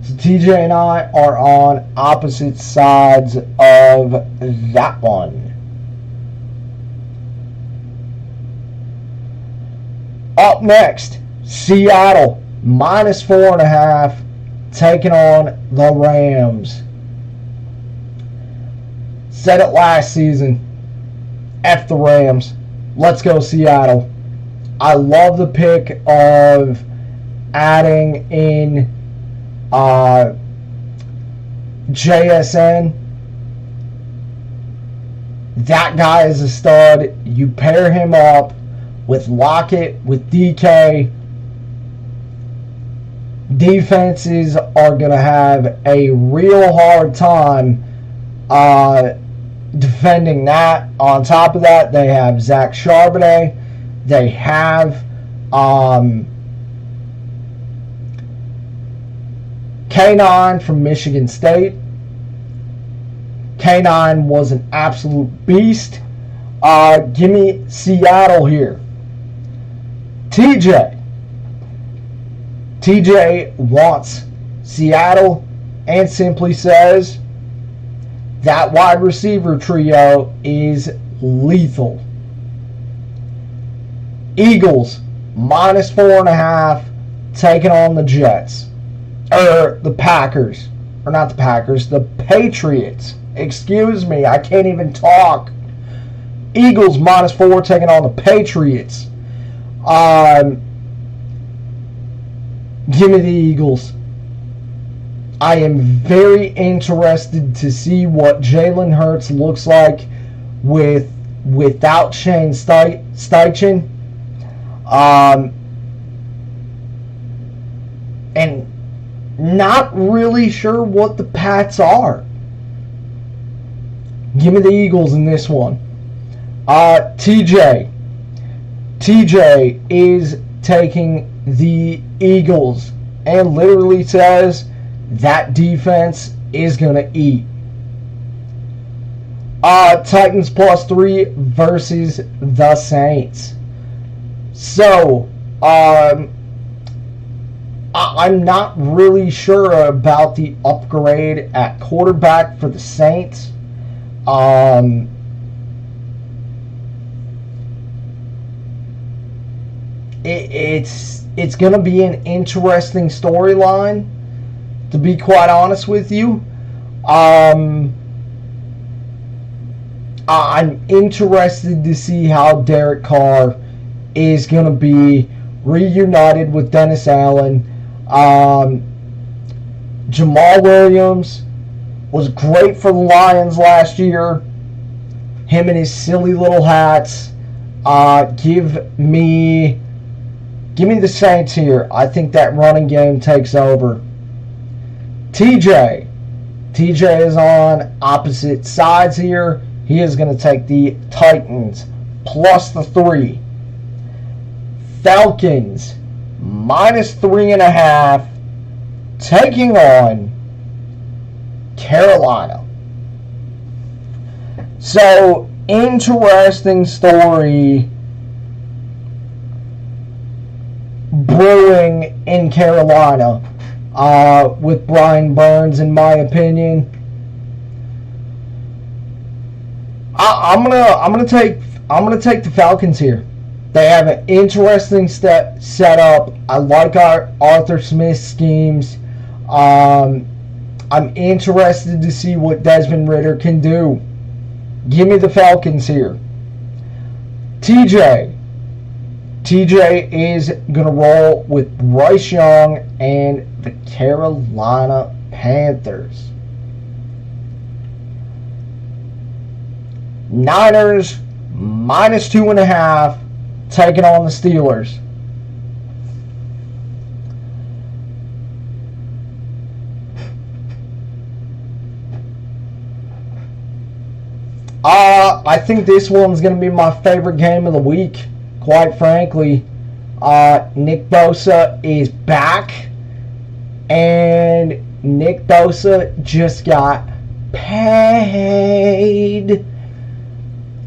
So TJ and I are on opposite sides of that one. Up next, Seattle, -4.5, taking on the Rams. Said it last season. F the Rams. Let's go Seattle. I love the pick of adding in JSN. That guy is a stud. You pair him up with Lockett, with DK. Defenses are going to have a real hard time defending that. On top of that, they have Zach Charbonnet. They have K9 from Michigan State. K9 was an absolute beast. Give me Seattle here. TJ wants Seattle and simply says that wide receiver trio is lethal. Eagles, -4.5, taking on the Jets. The Packers. Or not the Packers, the Patriots. Excuse me, I can't even talk. Eagles, -4, taking on the Patriots. Give me the Eagles. I am very interested to see what Jalen Hurts looks like without Shane Steichen. And not really sure what the Pats are. Give me the Eagles in this one. TJ is taking the Eagles and literally says that defense is going to eat. Titans +3 versus the Saints. So, I'm not really sure about the upgrade at quarterback for the Saints. it's going to be an interesting storyline, to be quite honest with you. I'm interested to see how Derek Carr is going to be reunited with Dennis Allen. Jamal Williams was great for the Lions last year. Him and his silly little hats. Give me the Saints here. I think that running game takes over. TJ is on opposite sides here. He is going to take the Titans plus the 3. Falcons minus 3.5 taking on Carolina. So, interesting story brewing in Carolina with Brian Burns, in my opinion. I'm gonna take the Falcons here. They have an interesting set up. I like our Arthur Smith schemes. I'm interested to see what Desmond Ridder can do. Give me the Falcons here. TJ is going to roll with Bryce Young and the Carolina Panthers. Niners minus 2.5 taking on the Steelers. I think this one's going to be my favorite game of the week, quite frankly. Nick Bosa is back, and Nick Bosa just got paid.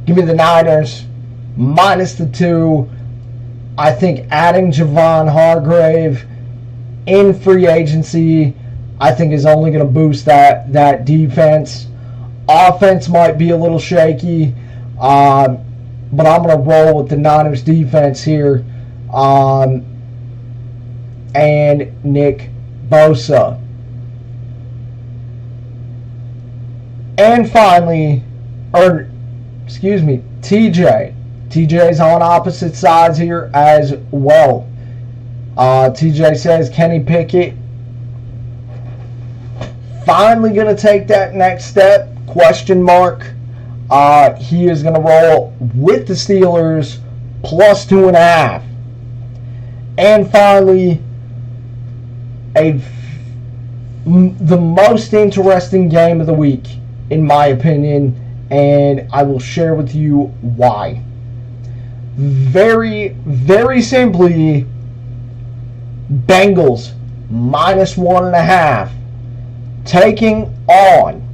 Give me the Niners minus the 2. I think adding Javon Hargrave in free agency, I think, is only going to boost that defense. Offense might be a little shaky, but I'm going to roll with the Niners defense here, and Nick Bosa. And finally, TJ. TJ's on opposite sides here as well. TJ says Kenny Pickett finally going to take that next step? Question mark. He is going to roll with the Steelers plus 2.5. And finally, the most interesting game of the week, in my opinion, and I will share with you why. Very, very simply, Bengals minus 1.5 taking on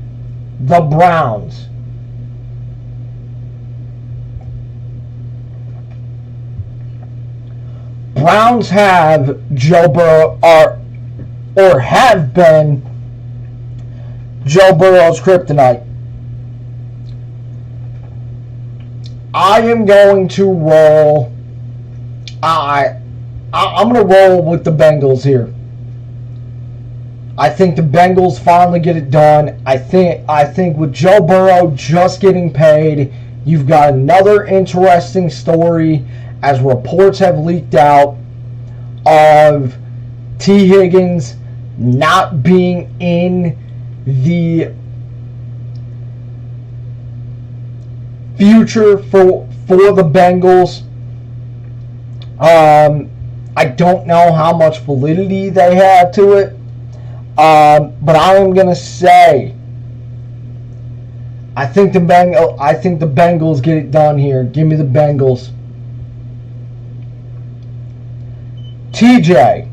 the Browns. Browns have Joe Burrow, or have been Joe Burrow's kryptonite. I am going to roll. I'm going to roll with the Bengals here. I think the Bengals finally get it done. I think with Joe Burrow just getting paid, you've got another interesting story, as reports have leaked out, of T. Higgins not being in the future for the Bengals. I don't know how much validity they have to it. But I am going to say, I think the Bengals get it done here. Give me the Bengals. TJ,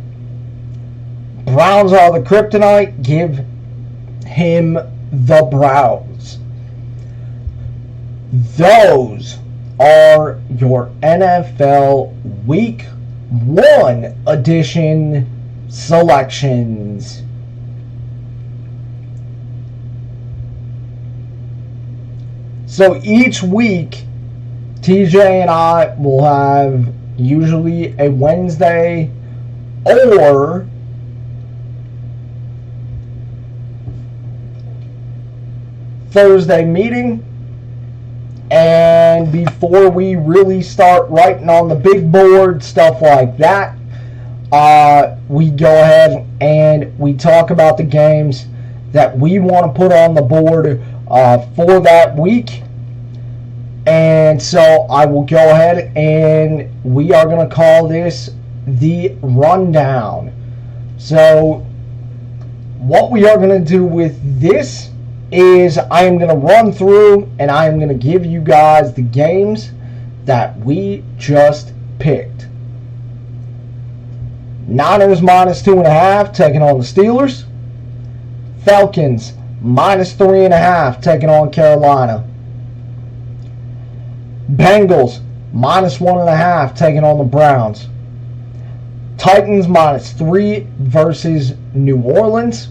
Browns are the kryptonite. Give him the Browns. Those are your NFL Week 1 edition selections. So each week, TJ and I will have usually a Wednesday or Thursday meeting. And before we really start writing on the big board, stuff like that, we go ahead and we talk about the games that we want to put on the board for that week. And so I will go ahead and we are going to call this the rundown. So what we are going to do with this is I am going to run through and I am going to give you guys the games that we just picked. Niners -2.5 taking on the Steelers. Falcons -3.5 taking on Carolina. Bengals -1.5 taking on the Browns. Titans -3 versus New Orleans.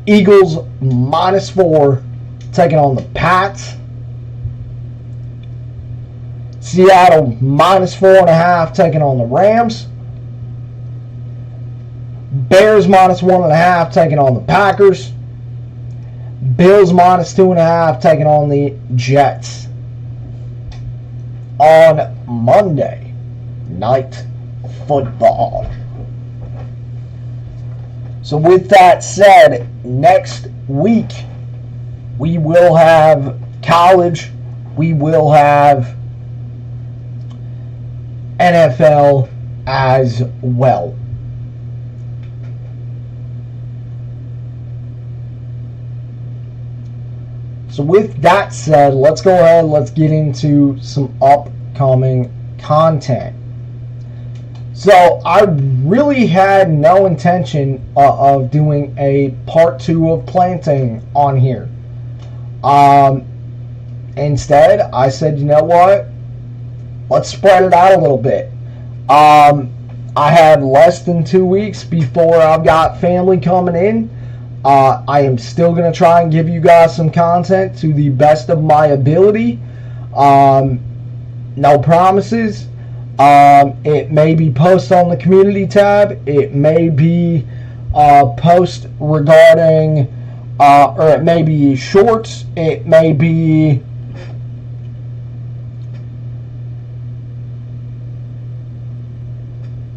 Eagles -4 taking on the Pats. Seattle -4.5 taking on the Rams. Bears -1.5 taking on the Packers. Bills -2.5 taking on the Jets. On Monday Night Football. So with that said, next week we will have college, we will have NFL as well. So with that said, let's go ahead, let's get into some upcoming content. So I really had no intention of doing a part 2 of planting on here. Instead, I said, you know what? Let's spread it out a little bit. I have less than 2 weeks before I've got family coming in. I am still going to try and give you guys some content to the best of my ability. No promises. It may be post on the community tab. It may be post regarding, or it may be shorts. It may be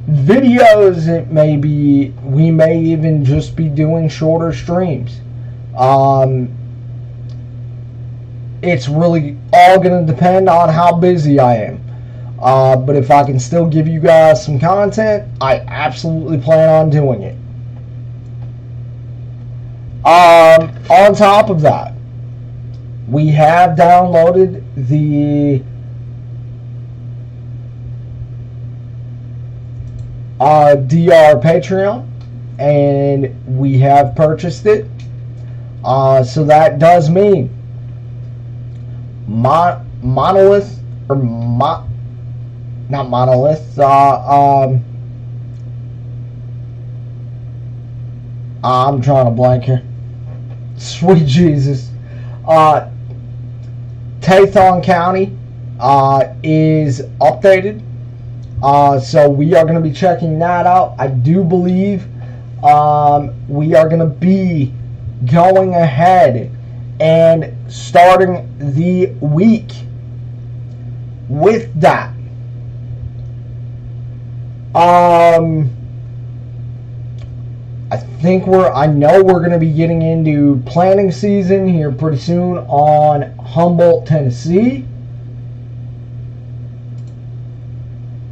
videos. It may be, we may even just be doing shorter streams. It's really all going to depend on how busy I am. But if I can still give you guys some content, I absolutely plan on doing it. On top of that, we have downloaded the DR Patreon, and we have purchased it. So that does mean Monolith, or not Monolith, I'm trying to blank here. Sweet Jesus. Tathon County is updated. So we are going to be checking that out. I do believe we are going to be going ahead and starting the week with that. I know we're going to be getting into planting season here pretty soon on Humboldt, Tennessee.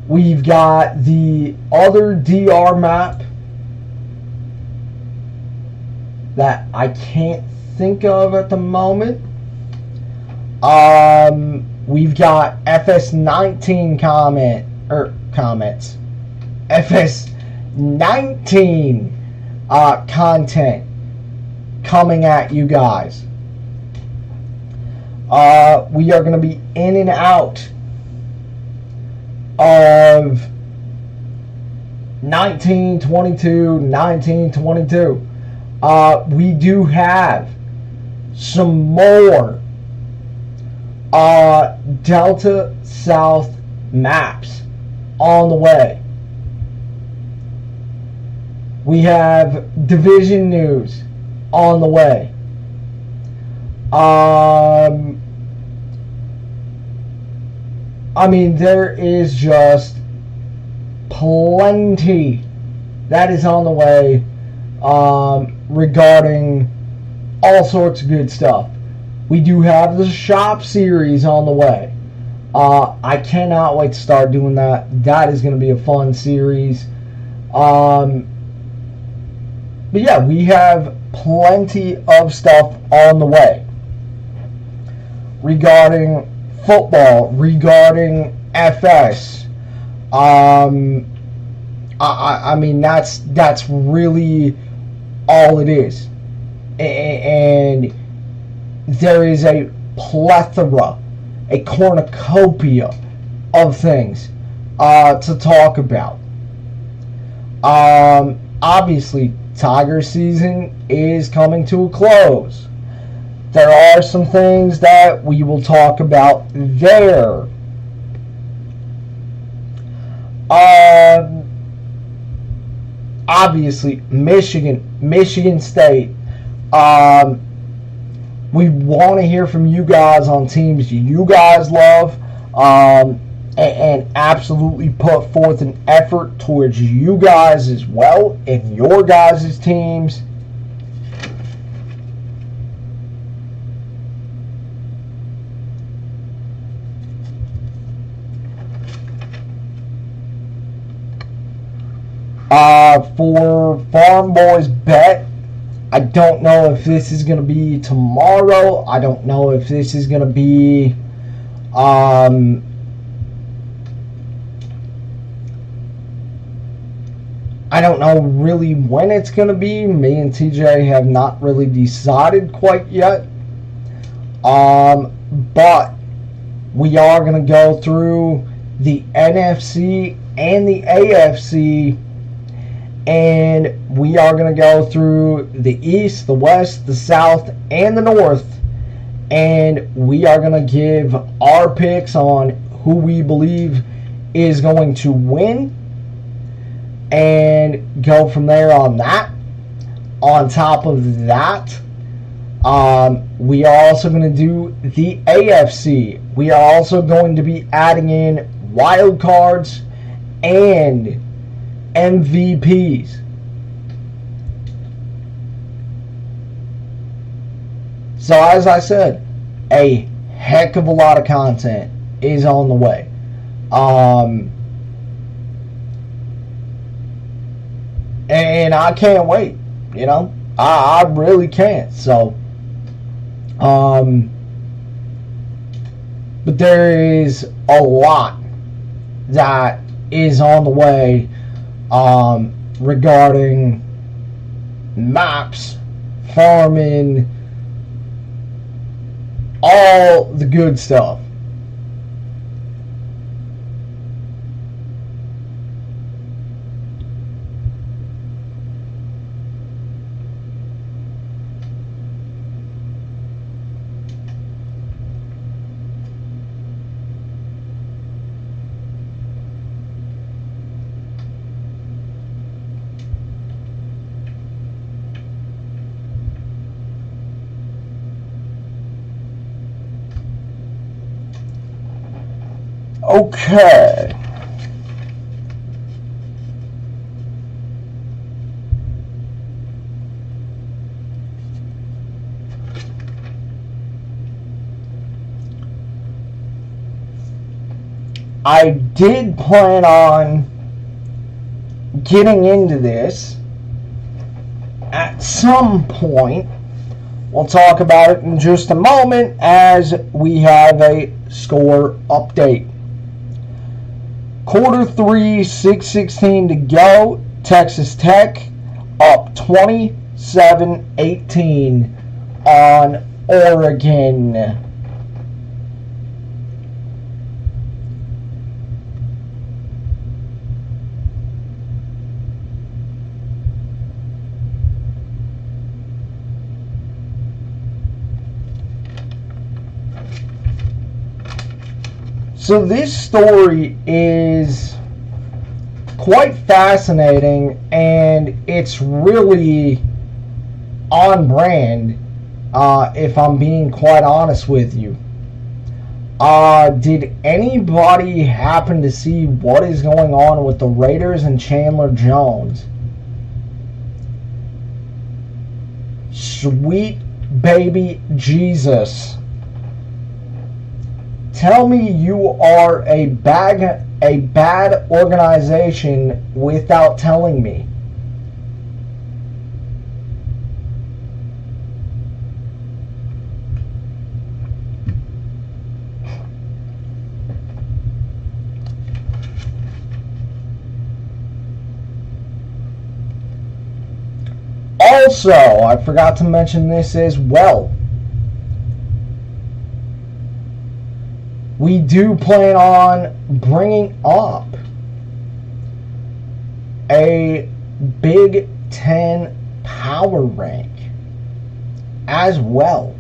We've got the other DR map that I can't think of at the moment. We've got FS19 comments. FS19 content coming at you guys. We are going to be in and out of 1922. We do have some more Delta South maps on the way. We have division news on the way. I mean, there is just plenty that is on the way regarding all sorts of good stuff. We do have the shop series on the way. I cannot wait to start doing that. That is going to be a fun series. But yeah, we have plenty of stuff on the way regarding football, regarding FS. I mean, that's really all it is. And there is a plethora, a cornucopia of things to talk about. Obviously, Tiger season is coming to a close. There are some things that we will talk about there. Obviously, Michigan State. We want to hear from you guys on teams you guys love, and absolutely put forth an effort towards you guys as well in your guys' teams. For Farm Boys Bet, I don't know if this is going to be tomorrow. I don't know if this is going to be I don't know really when it's going to be. Me and TJ have not really decided quite yet. But we are going to go through the NFC and the AFC, and we are going to go through the East, the West, the South, and the North, and we are going to give our picks on who we believe is going to win and go from there on that. On top of that, we are also going to do the AFC. We are also going to be adding in wild cards and MVPs. So as I said, a heck of a lot of content is on the way. And I can't wait, you know. I really can't. So but there is a lot that is on the way regarding maps, farming, all the good stuff. Okay. I did plan on getting into this at some point. We'll talk about it in just a moment as we have a score update. Quarter 3, 6:16 to go. Texas Tech up 27-18 on Oregon. So this story is quite fascinating, and it's really on brand, if I'm being quite honest with you. Did anybody happen to see what is going on with the Raiders and Chandler Jones? Sweet baby Jesus. Tell me you are a bad organization without telling me. Also, I forgot to mention this as well. We do plan on bringing up a Big Ten power rank as well.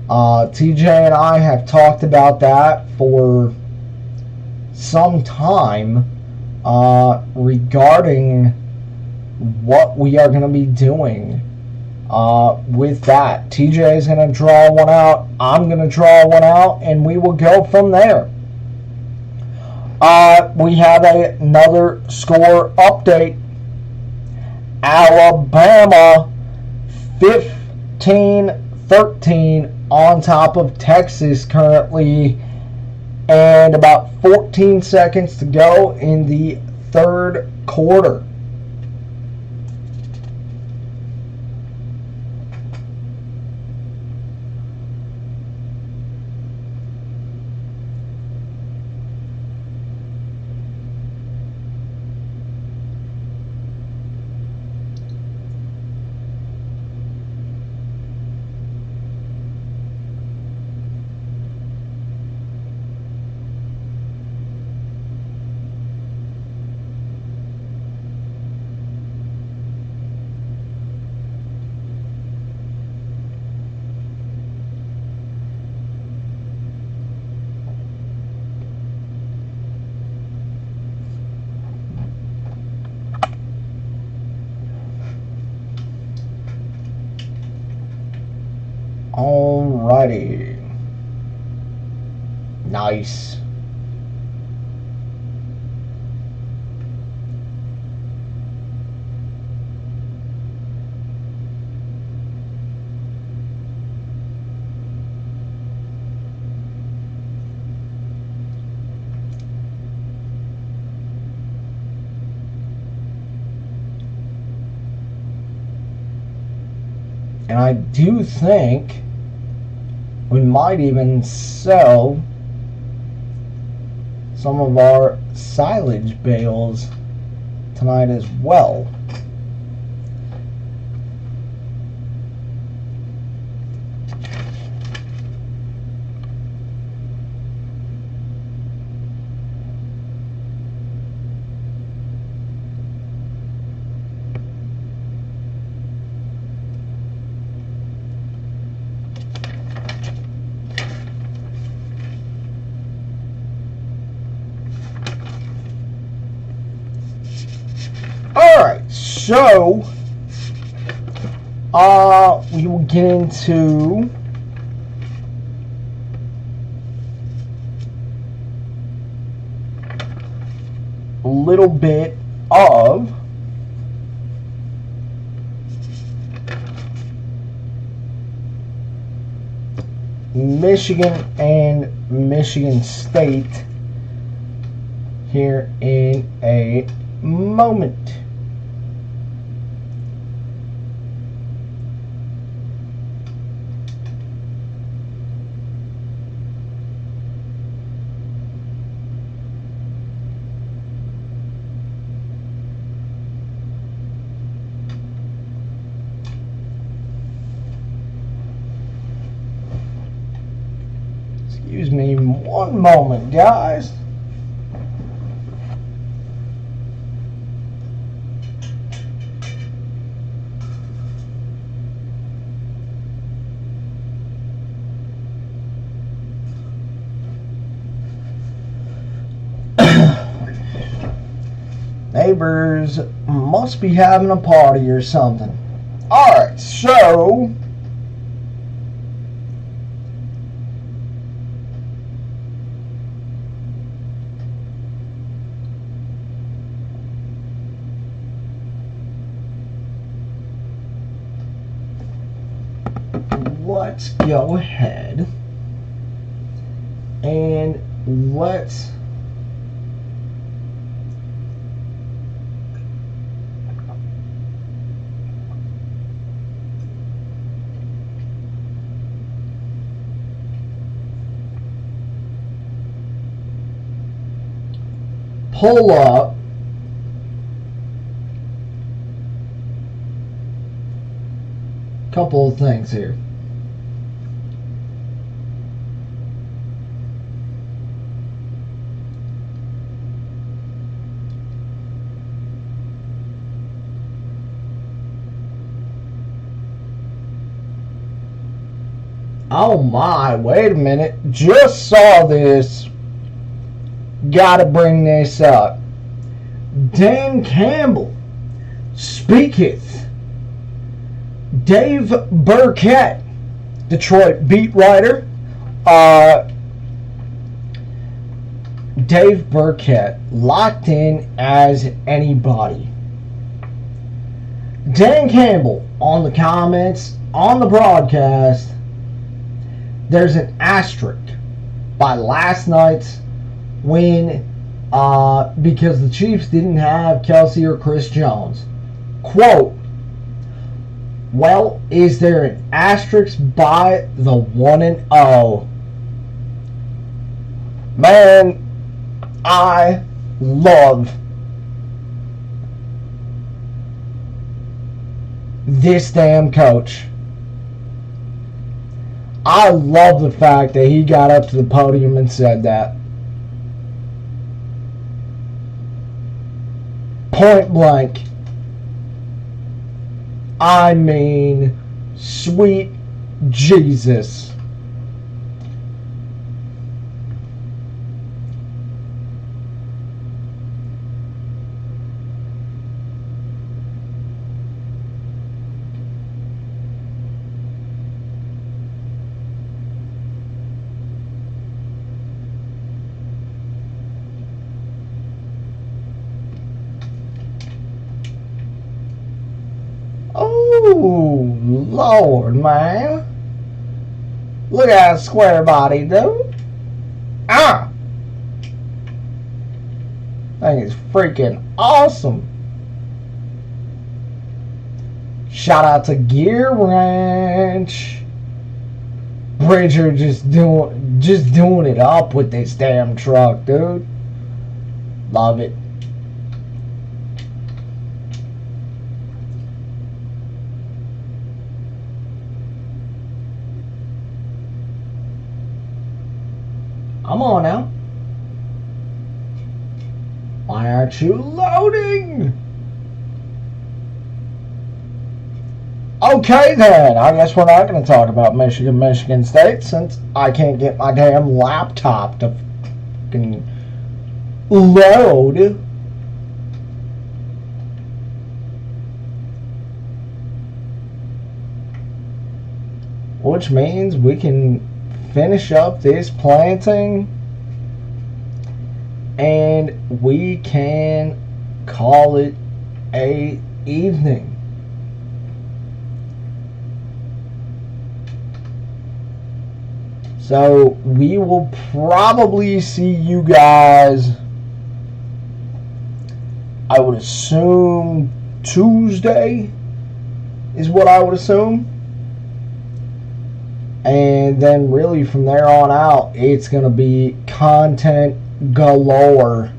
TJ and I have talked about that for some time, regarding what we are going to be doing with that. TJ is going to draw one out, I'm going to draw one out, and we will go from there. We have another score update. Alabama 15-13 on top of Texas currently, and about 14 seconds to go in the third quarter. Alrighty. Nice. And I do think we might even sell some of our silage bales tonight as well. Alright, so we will get into a little bit of Michigan and Michigan State here in a moment. Excuse me one moment, guys. Neighbors must be having a party or something. Alright, so let's go ahead and let's pull up a couple of things here. Oh my, wait a minute. Just saw this. Gotta bring this up. Dan Campbell speaketh. Dave Burkett, Detroit beat writer. Dave Burkett, locked in as anybody. Dan Campbell on the comments on the broadcast. There's an asterisk by last night's win because the Chiefs didn't have Kelsey or Chris Jones. Quote, well, is there an asterisk by the 1-0? Man, I love this damn coach. I love the fact that he got up to the podium and said that. Point blank. I mean, sweet Jesus. Oh, Lord, man. Look at that square body, dude. Ah! Thing is freaking awesome. Shout out to Gear Ranch. Bridger just doing it up with this damn truck, dude. Love it. Come on now. Why aren't you loading? Okay then, I guess we're not going to talk about Michigan State since I can't get my damn laptop to fucking load. Which means we can finish up this planting and we can call it a evening. So we will probably see you guys, I would assume Tuesday is what I would assume. And then really from there on out, it's going to be content galore.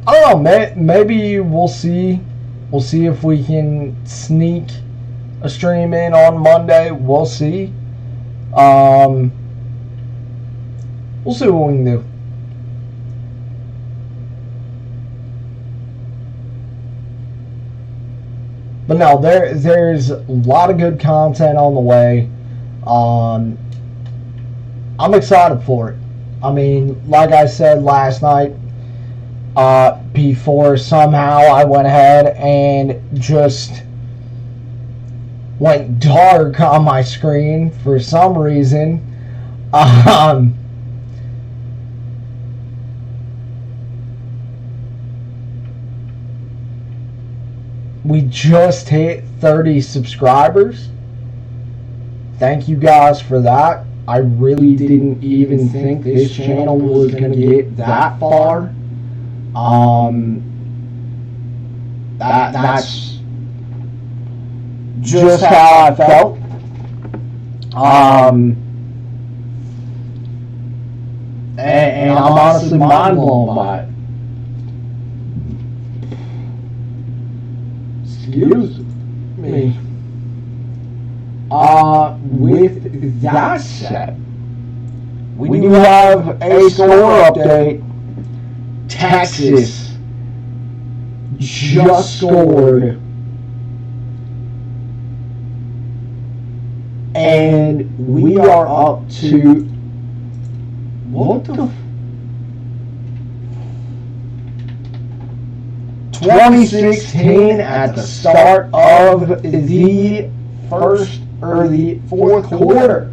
I don't know, maybe we'll see. We'll see if we can sneak a stream in on Monday. We'll see. We'll see what we can do. But no, there's a lot of good content on the way. I'm excited for it. I mean, like I said last night, before somehow I went ahead and just went dark on my screen for some reason. We just hit 30 subscribers. Thank you guys for that. I really didn't even think this channel was going to get that far. That's just how I felt. And I'm honestly mind blown by it. Excuse me. With that said, we do have a score update. Texas just scored, and we are up to what the 2016 at the start of the fourth quarter.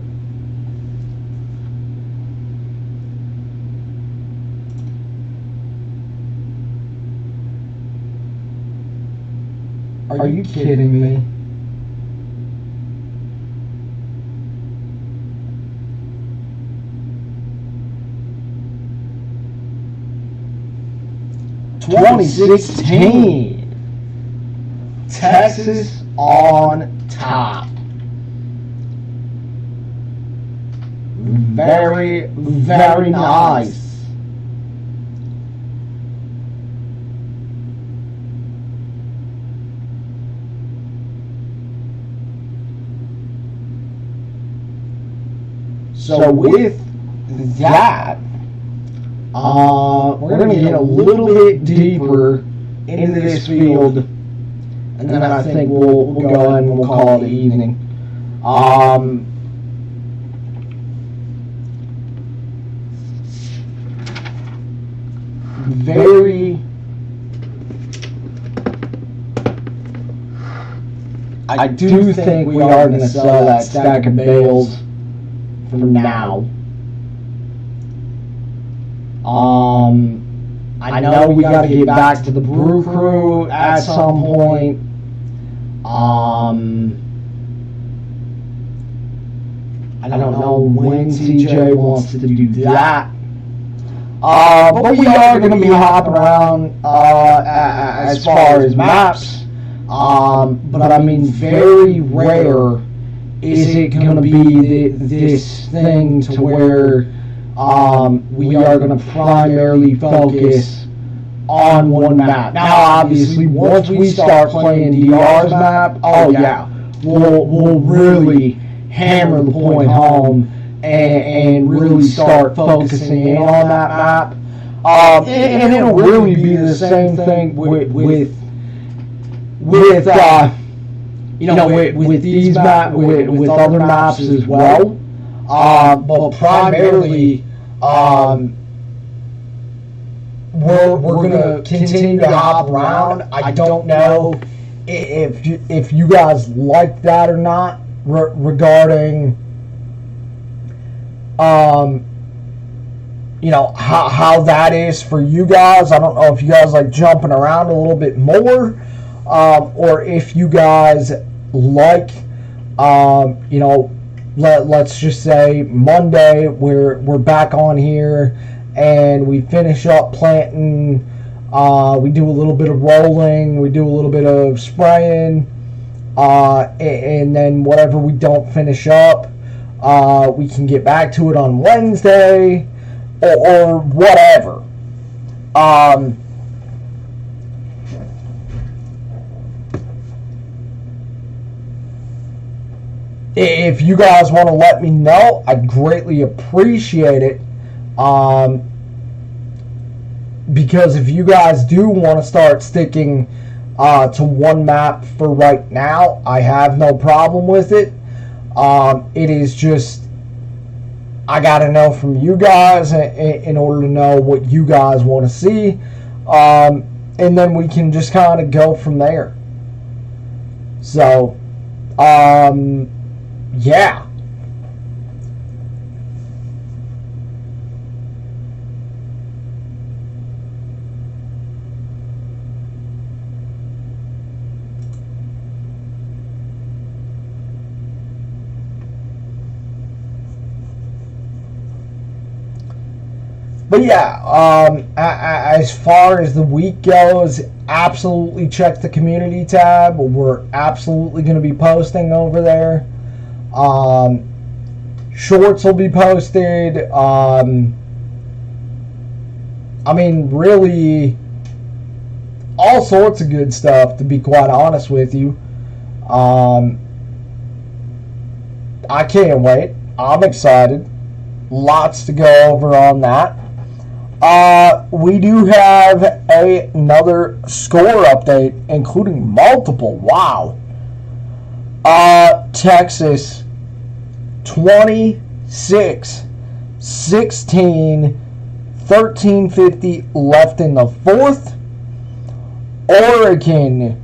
Are you kidding me? (2016) Texas on top. Very, very nice. So with that, we're going to get a little bit deeper into this field, and then I think we'll go ahead and we'll call it evening. I do think we are going to sell that stack of bales for now. I know we got to get back to the Brew Crew at some point. I don't know when CJ wants to do that. But we are going to be hopping around as far as maps. But I mean, very rare is it going to be this thing to where we are going to primarily focus on one map. Now, obviously, once we start playing DR's map, oh yeah, we'll really hammer the point home and really start focusing in on that map. And it'll really be the same thing with these maps, with other maps as well. But primarily, we're gonna continue to hop around. I don't know if you guys like that or not regarding how that is for you guys. I don't know if you guys like jumping around a little bit more, or if you guys like let's just say Monday we're back on here and we finish up planting. We do a little bit of rolling, we do a little bit of spraying, and then whatever we don't finish up, we can get back to it on Wednesday or whatever. If you guys want to let me know, I'd greatly appreciate it. Because if you guys do want to start sticking to one map for right now, I have no problem with it. It is just, I got to know from you guys in order to know what you guys want to see. And then we can just kind of go from there. So, yeah. But yeah, as far as the week goes, absolutely check the community tab. We're absolutely going to be posting over there. Shorts will be posted. I mean, really, all sorts of good stuff, to be quite honest with you. I can't wait. I'm excited. Lots to go over on that. We do have another score update, including multiple. Wow. Texas 26, 16, 13:50 left in the fourth. Oregon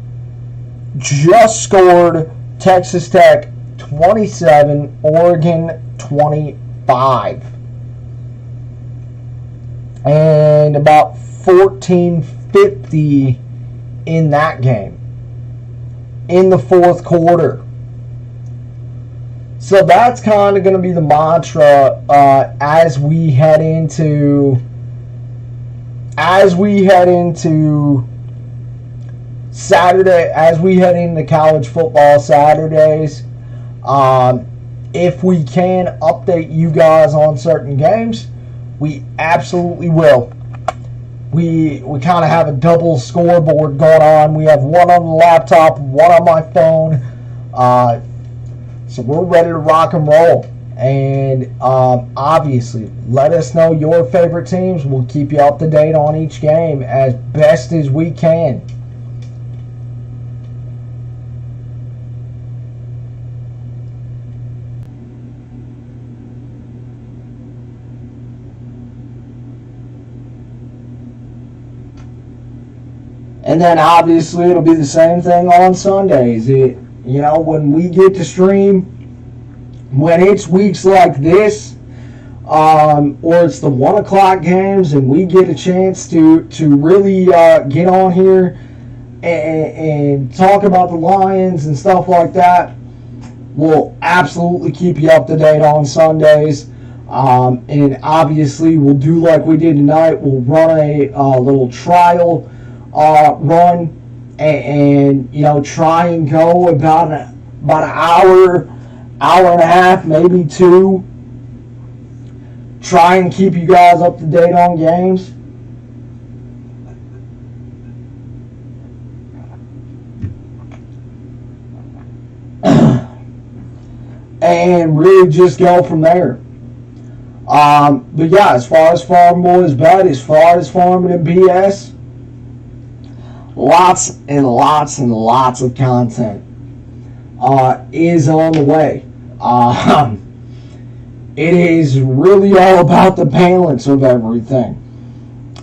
just scored. Texas Tech 27, Oregon 25. And about 14:50 in that game in the fourth quarter. So that's kind of going to be the mantra as we head into Saturday, as we head into college football Saturdays. If we can update you guys on certain games, we absolutely will. We kind of have a double scoreboard going on. We have one on the laptop, one on my phone. So we're ready to rock and roll. And obviously, let us know your favorite teams. We'll keep you up to date on each game as best as we can. And then obviously it'll be the same thing on Sundays. When we get to stream, when it's weeks like this, or it's the 1 o'clock games, and we get a chance to really get on here and talk about the Lions and stuff like that, we'll absolutely keep you up to date on Sundays. And obviously we'll do like we did tonight. We'll run a little trial run and try and go about an hour and a half, maybe two. Try and keep you guys up to date on games. And really just go from there. But yeah, as far as Farm Boys Bet, as far as Farming and BS, lots and lots and lots of content is on the way. It is really all about the balance of everything.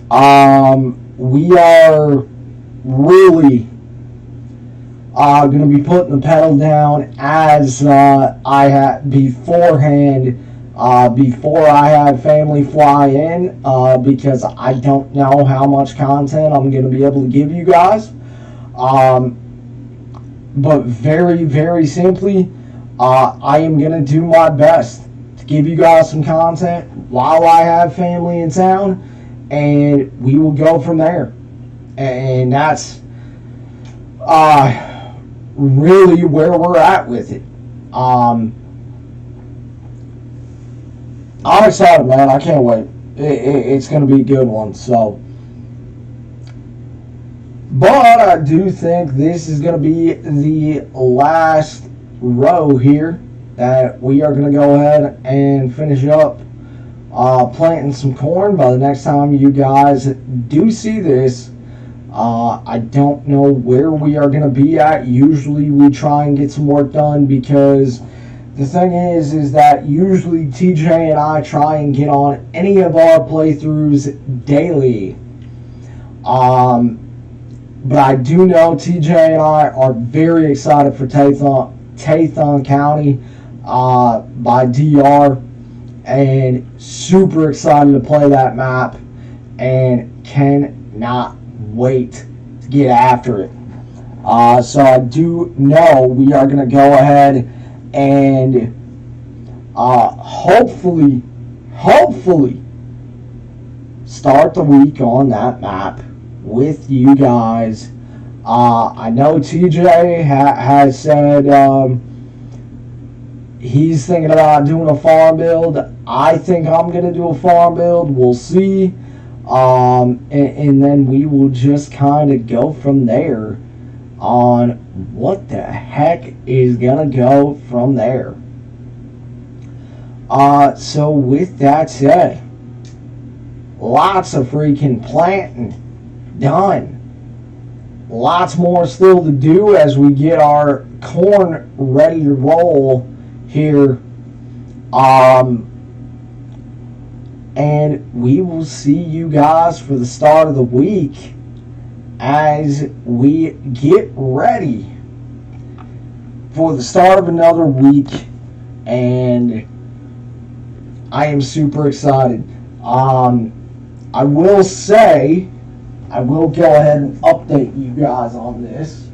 We are really going to be putting the pedal down as I had beforehand. Before I have family fly in, because I don't know how much content I'm going to be able to give you guys. But very, very simply, I am going to do my best to give you guys some content while I have family in town, and we will go from there. And that's really where we're at with it. I'm excited, man. I can't wait. It's going to be a good one. So, but I do think this is going to be the last row here that we are going to go ahead and finish up planting some corn. By the next time you guys do see this, I don't know where we are going to be at. Usually we try and get some work done, because the thing is that usually TJ and I try and get on any of our playthroughs daily. But I do know TJ and I are very excited for Tathon County by DR, and super excited to play that map, and cannot wait to get after it. So I do know we are going to go ahead and hopefully start the week on that map with you guys. I know TJ has said he's thinking about doing a farm build. I think I'm going to do a farm build. We'll see. And then we will just kind of go from there on what the heck is going to go from there. So with that said, lots of freaking planting done. Lots more still to do as we get our corn ready to roll here. And we will see you guys for the start of the week as we get ready for the start of another week. And I am super excited. I will say, I will go ahead and update you guys on this.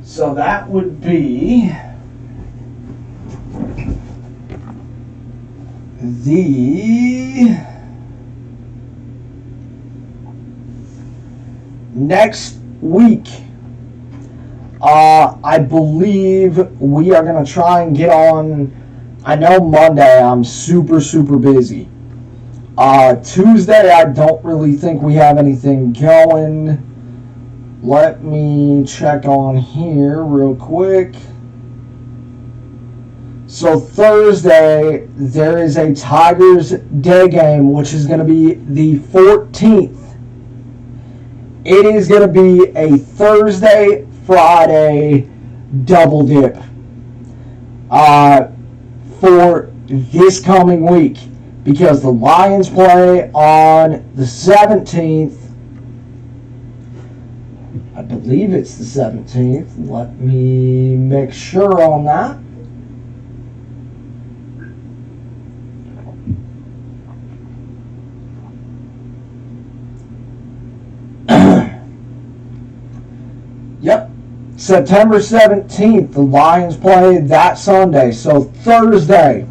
So that would be the next week. I believe we are going to try and get on. I know Monday I'm super busy. Tuesday I don't really think we have anything going. Let me check on here real quick. So Thursday there is a Tigers day game, which is going to be the 14th. It is going to be a Thursday, Friday double dip for this coming week, because the Lions play on the 17th. I believe it's the 17th. Let me make sure on that. Yep, September 17th, the Lions play that Sunday. So Thursday,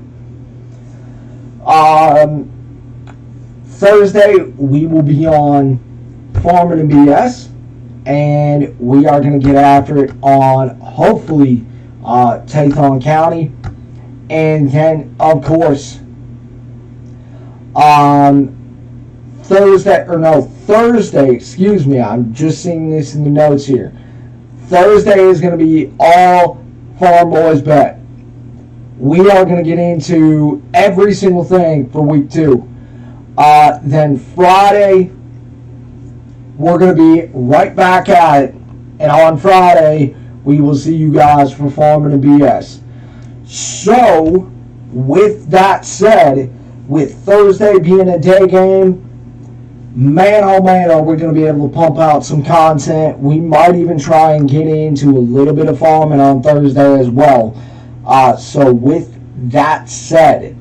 we will be on Farming and BS, and we are going to get after it on, hopefully, Tathon County. And then, of course, Thursday, excuse me, I'm just seeing this in the notes here. Thursday is going to be all Farm Boys Bet. We are going to get into every single thing for week 2. Then Friday, we're going to be right back at it. And on Friday, we will see you guys for Farming and BS. So, with that said, with Thursday being a day game, man, oh man, are we going to be able to pump out some content. We might even try and get into a little bit of farming on Thursday as well. So with that said,